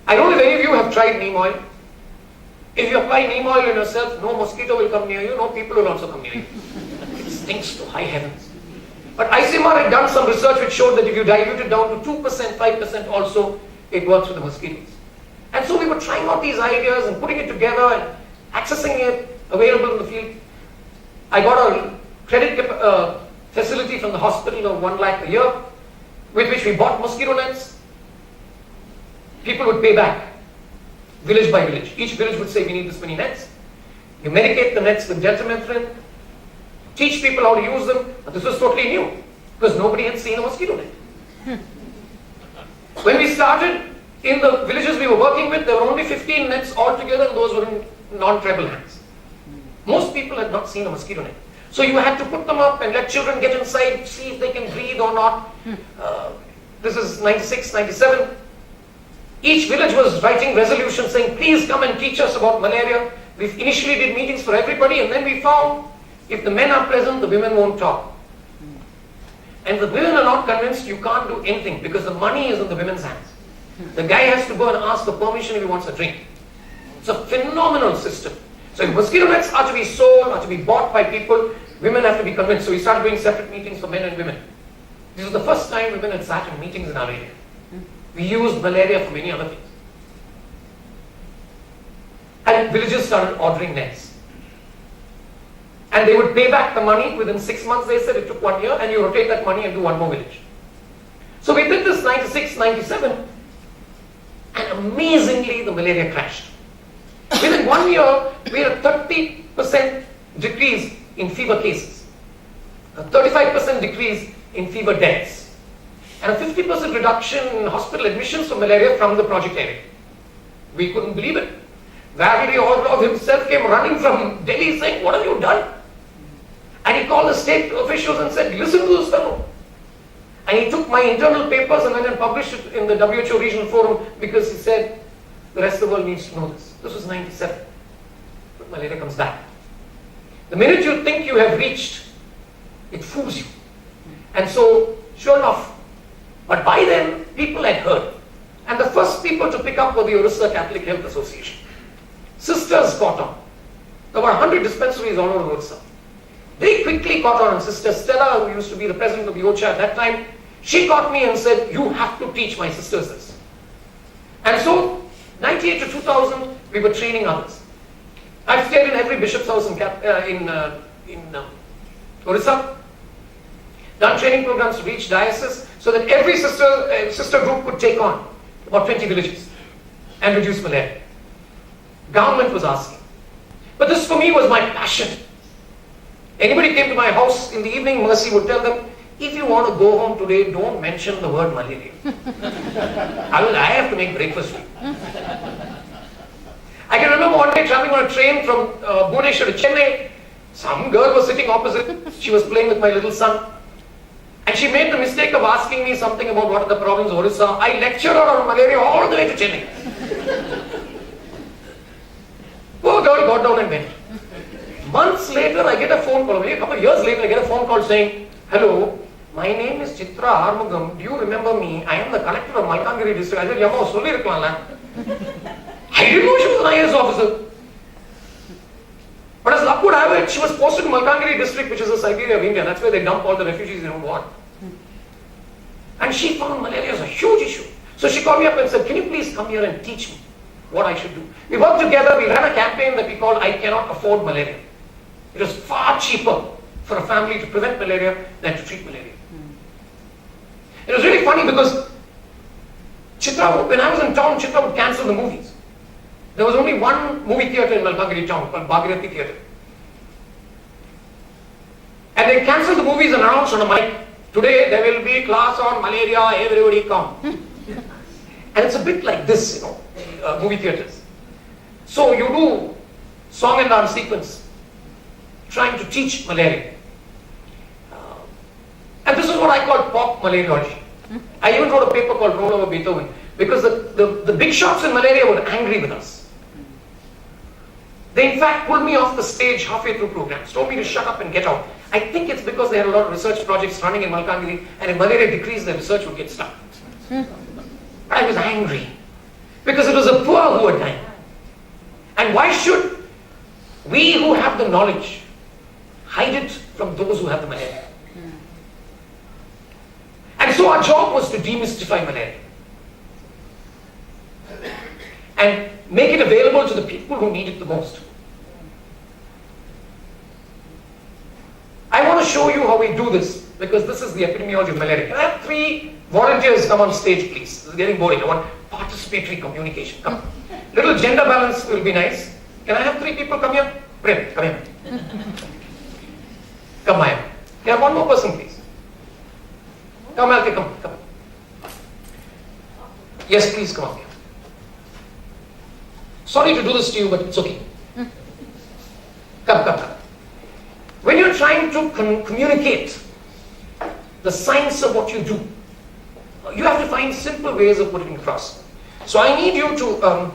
I don't know if any of you have tried neem oil. If you apply neem oil on yourself, no mosquito will come near you, no people will also come near you. It stinks to high heavens. But ICMR had done some research which showed that if you dilute it down to 2%, 5% also, it works with the mosquitoes. And so we were trying out these ideas and putting it together and accessing it, available in the field. I got a credit facility from the hospital of 1 lakh a year, with which we bought mosquito nets. People would pay back, village by village. Each village would say, we need this many nets. You medicate the nets with deltamethrin, teach people how to use them. But this was totally new, because nobody had seen a mosquito net. When we started, in the villages we were working with, there were only 15 nets altogether, and those were in non-tribal hands. Most people had not seen a mosquito net. So you had to put them up and let children get inside, see if they can breathe or not. This is 96, 97. Each village was writing resolutions saying, please come and teach us about malaria. We initially did meetings for everybody, and then we found if the men are present, the women won't talk. And the women are not convinced, you can't do anything because the money is in the women's hands. The guy has to go and ask for permission if he wants a drink. It's a phenomenal system. So if mosquito nets are to be sold, are to be bought by people, women have to be convinced. So we started doing separate meetings for men and women. This was the first time women had sat in meetings in our area. We used malaria for many other things. And villages started ordering nets. And they would pay back the money within 6 months, they said. It took 1 year, and you rotate that money and do one more village. So we did this 96, 97, and amazingly the malaria crashed. Within 1 year, we had a 30% decrease in fever cases, a 35% decrease in fever deaths, and a 50% reduction in hospital admissions for malaria from the project area. We couldn't believe it. Valerie Orlov himself came running from Delhi saying, what have you done? And he called the state officials and said, listen to this fellow. And he took my internal papers and went and published it in the WHO regional forum because he said, the rest of the world needs to know this. This was 97. But malaria comes back. The minute you think you have reached, it fools you. And so, sure enough, but by then, people had heard. And the first people to pick up were the Orissa Catholic Health Association. Sisters caught on. There were 100 dispensaries all over Orissa. They quickly caught on, and Sister Stella, who used to be the president of the OCHA at that time, she caught me and said, you have to teach my sisters this. And so, 98 to 2000, we were training others. I've stayed in every bishop's house in Orissa, done training programs to reach diocese, so that every sister group could take on about 20 villages and reduce malaria. Government was asking. But this for me was my passion. Anybody came to my house in the evening, Mercy would tell them, if you want to go home today, don't mention the word malaria. I have to make breakfast for you. I can remember one day traveling on a train from Bhubaneswar to Chennai. Some girl was sitting opposite. She was playing with my little son. And she made the mistake of asking me something about what are the problems of Orissa. I lectured her on malaria all the way to Chennai. Poor girl got down and went. Months later, I get a phone call. Maybe a couple of years later, I get a phone call saying, hello, my name is Chitra Armugam. Do you remember me? I am the collector of Malkangiri district. I said, Yamo, solli irukkaala. I didn't know she was an IAS officer. But as luck would have it, she was posted in Malkangiri district, which is the Siberia of India. That's where they dump all the refugees they don't want. And she found malaria as a huge issue. So she called me up and said, can you please come here and teach me? what I should do. We worked together, we ran a campaign that we called I Cannot Afford Malaria. It was far cheaper for a family to prevent malaria than to treat malaria. It was really funny because Chitra, when I was in town, Chitra would cancel the movies. There was only one movie theatre in Malpagiri town called Bhagirathi Theatre. And they cancelled the movies and announced on a mic, today there will be class on malaria, everybody come. And it's a bit like this, movie theatres. So you do song and dance sequence, trying to teach malaria. And this is what I call pop malariology. I even wrote a paper called Roll Over Beethoven, because the big shots in malaria were angry with us. They in fact pulled me off the stage halfway through programs, told me to shut up and get out. I think it's because they had a lot of research projects running in Malkangiri, and if malaria decreased, the research would get stuck. I was angry, because it was the poor who were dying. And why should we who have the knowledge hide it from those who have the malaria? And so our job was to demystify malaria and make it available to the people who need it the most. I want to show you how we do this, because this is the epidemiology of malaria. Can I have 3 volunteers come on stage, please? This is getting boring. I want participatory communication. Come. Little gender balance will be nice. Can I have 3 people come here? Prem, come here. Come, Maya. Can I have one more person, please? Come, Malke, come. Yes, please come up here. Sorry to do this to you, but it's okay. Come. When you're trying to communicate the science of what you do, you have to find simple ways of putting it across. So I need you to,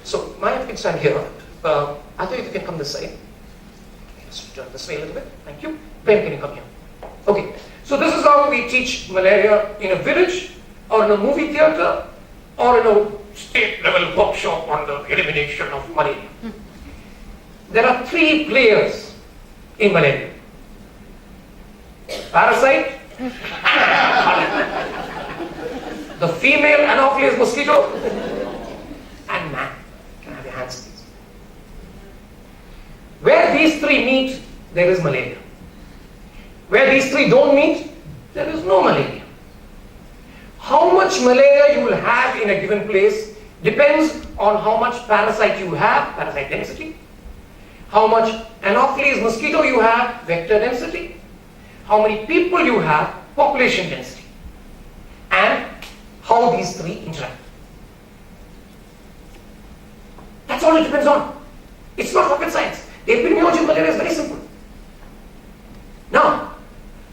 So Maya can stand here. Adho, if you can come this side. Just turn this way a little bit. Thank you. Ben, can you come here? Okay. So this is how we teach malaria in a village, or in a movie theatre, or in a state-level workshop on the elimination of malaria. There are 3 players in malaria. Parasite, the female Anopheles mosquito, and man. Can I have your hands, please? Where these 3 meet, there is malaria. Where these 3 don't meet, there is no malaria. How much malaria you will have in a given place depends on how much parasite you have, parasite density, how much Anopheles mosquito you have, vector density, how many people you have, population density, and how these 3 interact. That's all it depends on. It's not rocket science. The epidemiology of malaria is very simple. Now,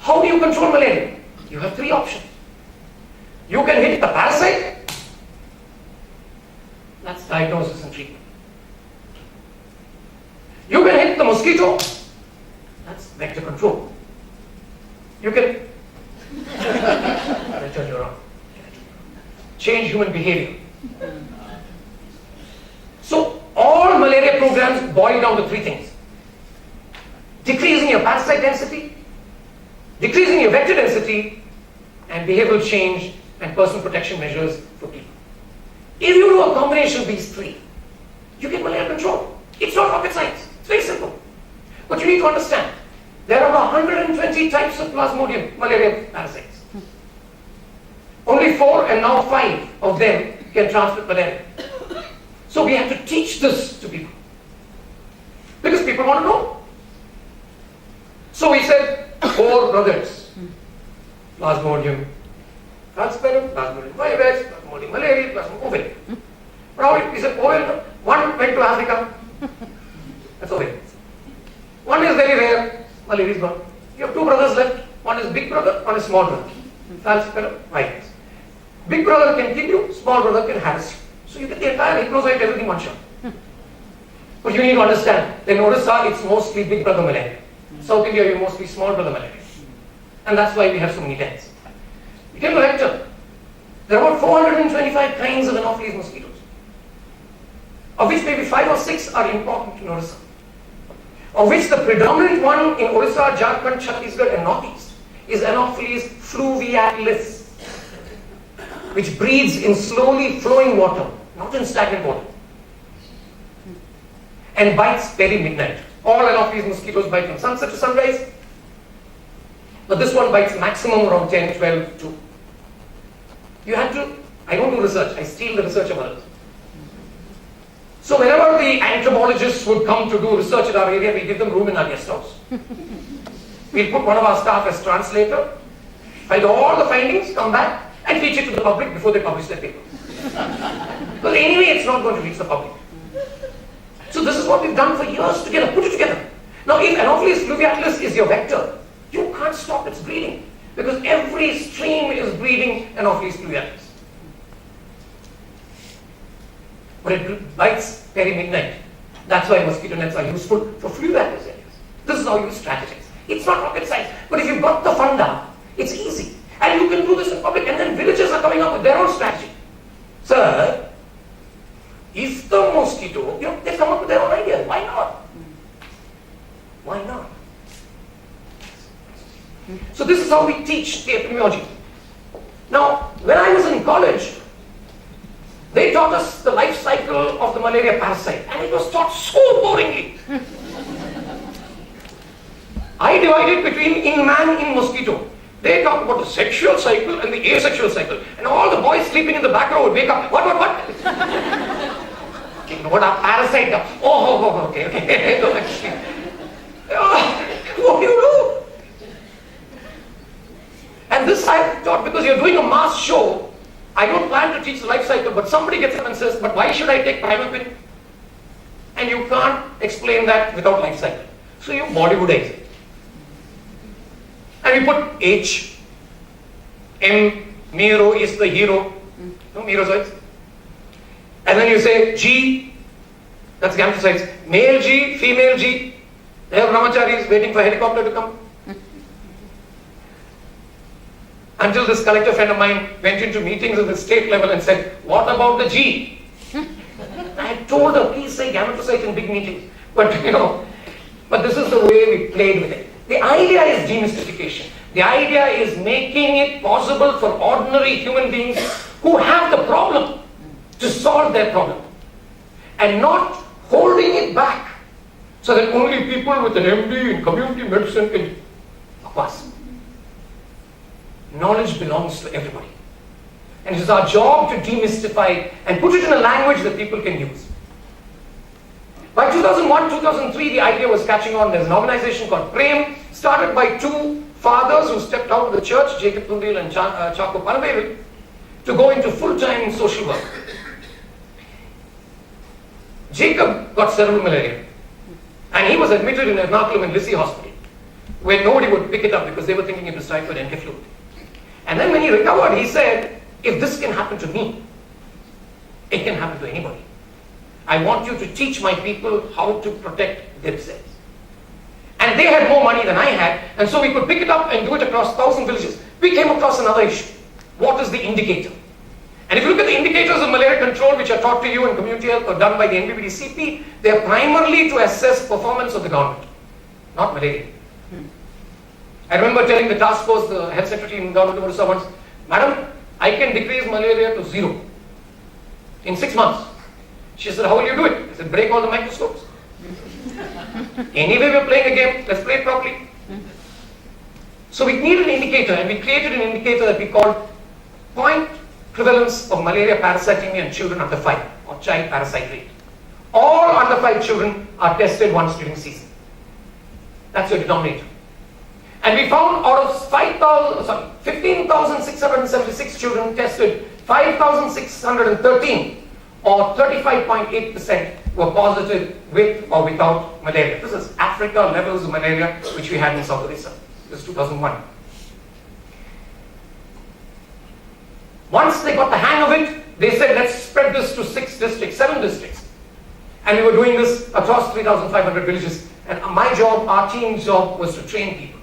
how do you control malaria? You have 3 options. You can hit the parasite. That's diagnosis and treatment. You can hit the mosquito. That's vector control. You can turn you around. Change human behavior. So all malaria programs boil down to 3 things. Decreasing your parasite density, decreasing your vector density, and behavioral change and personal protection measures for people. If you do a combination of these 3, you get malaria control. It's not rocket science. It's very simple. But you need to understand, there are 120 types of Plasmodium malaria parasites. Only 4 and now 5 of them can transmit malaria. So we have to teach this to people, because people want to know. So we said 4 brothers: Plasmodium falciparum, Plasmodium vivax, Plasmodium malariae, Plasmodium ovale. Now we said ovale, one went to Africa. That's ovale. One is very rare, malaria is gone. You have 2 brothers left. One is big brother, one is small brother. Falciparum vivax. Big brother can kill you, small brother can harass you. So you get the entire hypnocyte, everything one shot. But you need to understand, in Orissa, it's mostly big brother malaria. South India, you're mostly small brother malaria. And that's why we have so many deaths. You came to lecture. There are about 425 kinds of Anopheles mosquitoes, of which maybe 5 or 6 are important in Orissa. Of which the predominant one in Orissa, Jharkhand, Chhattisgarh and Northeast is Anopheles fluviatilis, which breeds in slowly flowing water, not in stagnant water. And bites very midnight. All Anopheles mosquitoes bite from sunset to sunrise. But this one bites maximum around 10, 12, 2. You have to, I don't do research, I steal the research of others. So whenever the entomologists would come to do research in our area, we give them room in our guest house. We'll put one of our staff as translator, find all the findings, come back and teach it to the public before they publish their paper. Because anyway, it's not going to reach the public. So this is what we've done for years together, put it together. Now if Anopheles fluviatilis is your vector, you can't stop its breeding because every stream is breeding Anopheles fluviatilis. But it bites very midnight. That's why mosquito nets are useful for fluviatilis areas. This is how you strategize. It's not rocket science, but if you've got the funda, it's easy. And you can do this in public, and then villagers are coming up with their own strategy. Sir, if the mosquito, they come up with their own ideas. Why not? Why not? So this is how we teach the epidemiology. Now, when I was in college, they taught us the life cycle of the malaria parasite, and it was taught so boringly. I divided between in man, in mosquito. They talk about the sexual cycle and the asexual cycle. And all the boys sleeping in the back row would wake up. What? What a parasite. Okay. What do you do? And this I thought, because you're doing a mass show, I don't plan to teach the life cycle, but somebody gets up and says, but why should I take primapin? And you can't explain that without life cycle. So you Bollywoodize it. And we put H, M, Miro is the hero. No, Mirozoites. And then you say G, that's Gametophytes. Male G, female G. They have brahmacharis waiting for a helicopter to come. Until this collector friend of mine went into meetings at the state level and said, what about the G? I had told her, please say gametocytes in big meetings. But but this is the way we played with it. The idea is demystification. The idea is making it possible for ordinary human beings who have the problem to solve their problem. And not holding it back so that only people with an MD in community medicine can pass. Knowledge belongs to everybody. And it is our job to demystify and put it in a language that people can use. By 2001, 2003, the idea was catching on. There's an organization called PREM, started by two fathers who stepped out of the church, Jacob Tundil and Chako Panaberu, to go into full-time social work. Jacob got cerebral malaria, and he was admitted in Ernakulam and Lissi hospital, where nobody would pick it up because they were thinking it was typhoid encephalopathy. And then when he recovered, he said, if this can happen to me, it can happen to anybody. I want you to teach my people how to protect themselves. And they had more money than I had, and so we could pick it up and do it across 1,000 villages. We came across another issue. What is the indicator? And if you look at the indicators of malaria control, which are taught to you in community health or done by the NBBDCP, they are primarily to assess performance of the government, not malaria. I remember telling the task force, the health secretary in government of Orissa once, Madam, I can decrease malaria to 0 in 6 months. She said, how will you do it? I said, break all the microscopes. Anyway, we're playing a game, let's play it properly. So we needed an indicator, and we created an indicator that we called point prevalence of malaria parasitemia in children under 5, or child parasite rate. All under 5 children are tested once during season. That's your denominator. And we found out of 15,676 children tested, 5,613 or 35.8% were positive with or without malaria. This is Africa levels of malaria which we had in South Orissa. This is 2001. Once they got the hang of it, they said, let's spread this to 6 districts, 7 districts. And we were doing this across 3,500 villages. And my job, our team's job, was to train people.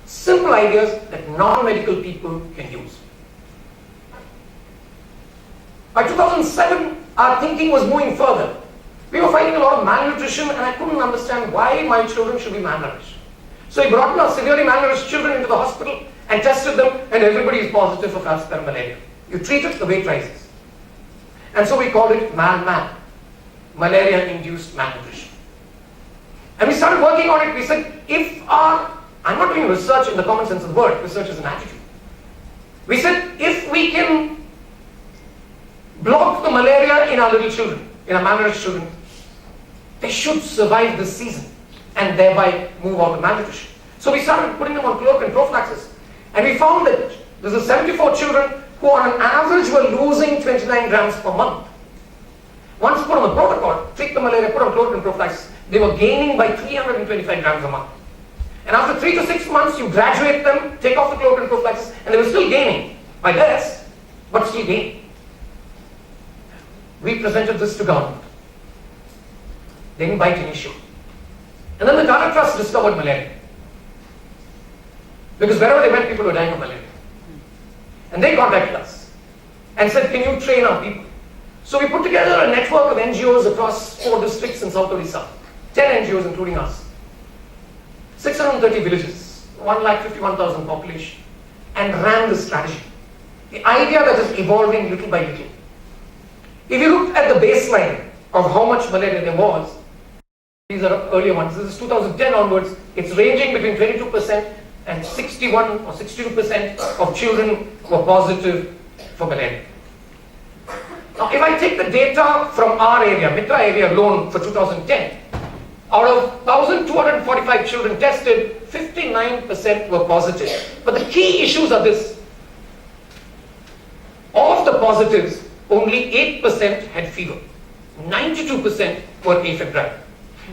Simple ideas that non-medical people can use. By 2007, our thinking was moving further. We were finding a lot of malnutrition, and I couldn't understand why my children should be malnourished. So we brought our severely malnourished children into the hospital and tested them, and everybody is positive for falciparum malaria. You treat it, the weight rises. And so we called it MAL, malaria-induced malnutrition. And we started working on it. We said, I'm not doing research in the common sense of the word, research is an attitude. We said, if we can block the malaria in our little children, in our malnourished children, they should survive this season and thereby move out of malnutrition. So we started putting them on chloroquine prophylaxis. And we found that there's a 74 children who on an average were losing 29 grams per month. Once put on the protocol, treat the malaria, put on chloroquine prophylaxis, they were gaining by 325 grams a month. And after 3 to 6 months, you graduate them, take off the chloroquine prophylaxis, and they were still gaining by less, but still gaining. We presented this to government. They didn't bite an issue. And then the Tata Trust discovered malaria. Because wherever they went, people were dying of malaria. And they contacted us and said, can you train our people? So we put together a network of NGOs across 4 districts in South Odisha. 10 NGOs including us. 630 villages, 1,51,000 population, and ran this strategy. The idea that is evolving little by little. If you look at the baseline of how much malaria there was, these are earlier ones, this is 2010 onwards, it's ranging between 22% and 61 or 62% of children were positive for malaria. Now if I take the data from our area, Mitra area alone for 2010, out of 1,245 children tested, 59% were positive. But the key issues are this. Of the positives, only 8% had fever. 92% were afebrile.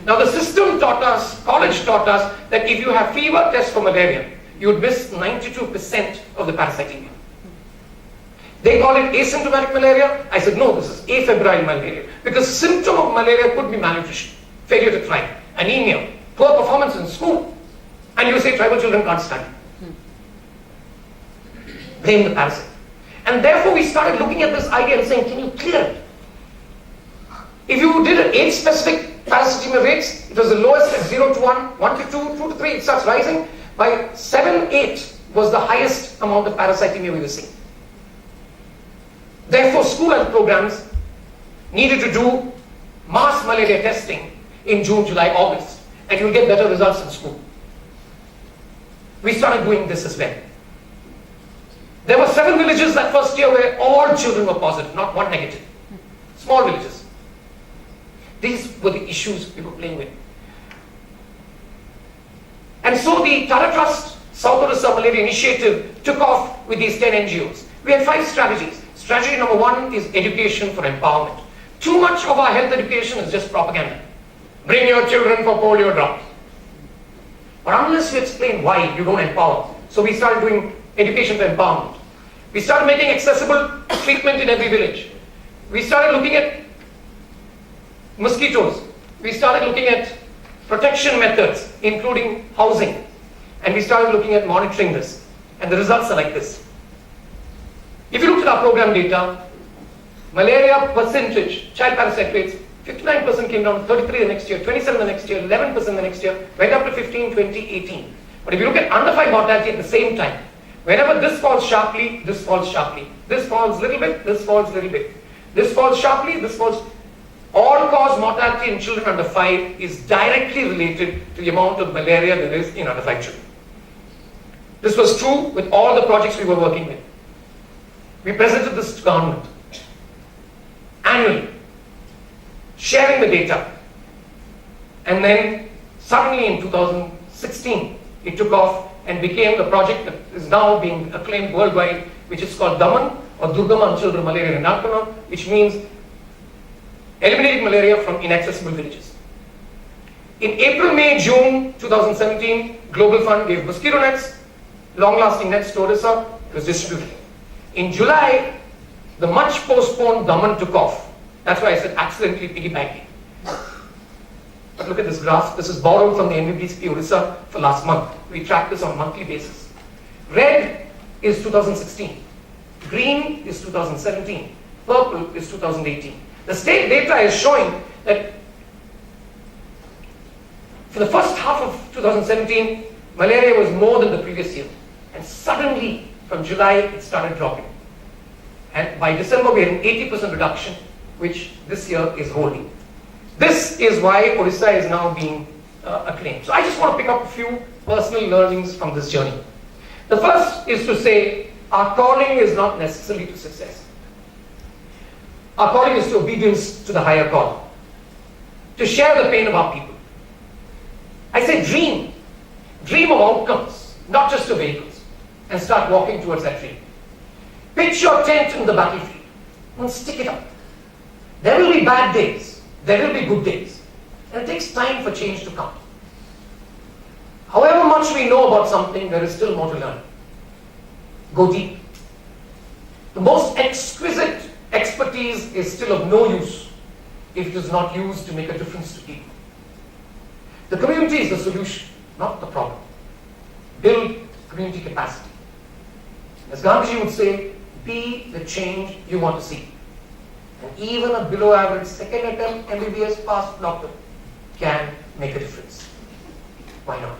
Now the system taught us, college taught us, that if you have fever, test for malaria. You would miss 92% of the parasitemia. They call it asymptomatic malaria. I said, no, this is afebrile malaria. Because symptom of malaria could be malnutrition, failure to thrive, anemia, poor performance in school. And you say tribal children can't study. Blame the parasite. And therefore we started looking at this idea and saying, can you clear it? If you did an age-specific parasitemia rates, it was the lowest at 0 to 1, 1 to 2, 2 to 3, it starts rising. By 7, 8 was the highest amount of parasitemia we were seeing. Therefore, school health programs needed to do mass malaria testing in June, July, August, and you'll get better results in school. We started doing this as well. There were 7 villages that first year where all children were positive, not one negative. Small villages. These were the issues we were playing with. And so the Tata Trust South Orissa Malaria Initiative took off with these 10 NGOs. We had 5 strategies. Strategy number 1 is education for empowerment. Too much of our health education is just propaganda. Bring your children for polio drops. But unless you explain why, you don't empower. So we started doing education for empowerment. We started making accessible treatment in every village. We started looking at mosquitoes. We started looking at protection methods, including housing. And we started looking at monitoring this. And the results are like this. If you look at our program data, malaria percentage, child parasite rates, 59% came down to 33 the next year, 27 the next year, 11% the next year, went up to 15, 20, 18. But if you look at under 5 mortality at the same time, whenever this falls sharply, this falls sharply. This falls little bit, this falls little bit. This falls sharply, this falls. All-cause mortality in children under 5 is directly related to the amount of malaria there is in under 5 children. This was true with all the projects we were working with. We presented this to government annually, sharing the data. And then suddenly in 2016, it took off and became the project that is now being acclaimed worldwide, which is called Daman or Durgama Anchal Malaria Nirnakana, which means eliminating malaria from inaccessible villages. In April, May, June 2017, Global Fund gave mosquito nets, long-lasting nets to Orissa. It was distributed. In July, the much postponed Daman took off. That's why I said accidentally piggybacking. But look at this graph. This is borrowed from the NVBCP Orissa for last month. We track this on a monthly basis. Red is 2016. Green is 2017. Purple is 2018. The state data is showing that for the first half of 2017, malaria was more than the previous year. And suddenly, from July, it started dropping. And by December, we had an 80% reduction. which this year is holding. This is why Orissa is now being acclaimed. So I just want to pick up a few personal learnings from this journey. The first is to say our calling is not necessarily to success. Our calling is to obedience to the higher call, to share the pain of our people. I say dream. Dream of outcomes, not just of vehicles, and start walking towards that dream. Pitch your tent in the battlefield and stick it up. There will be bad days. There will be good days. And it takes time for change to come. However much we know about something, there is still more to learn. Go deep. The most exquisite expertise is still of no use if it is not used to make a difference to people. The community is the solution, not the problem. Build community capacity. As Gandhiji would say, be the change you want to see. And even a below average second attempt MBBS passed doctor can make a difference. Why not?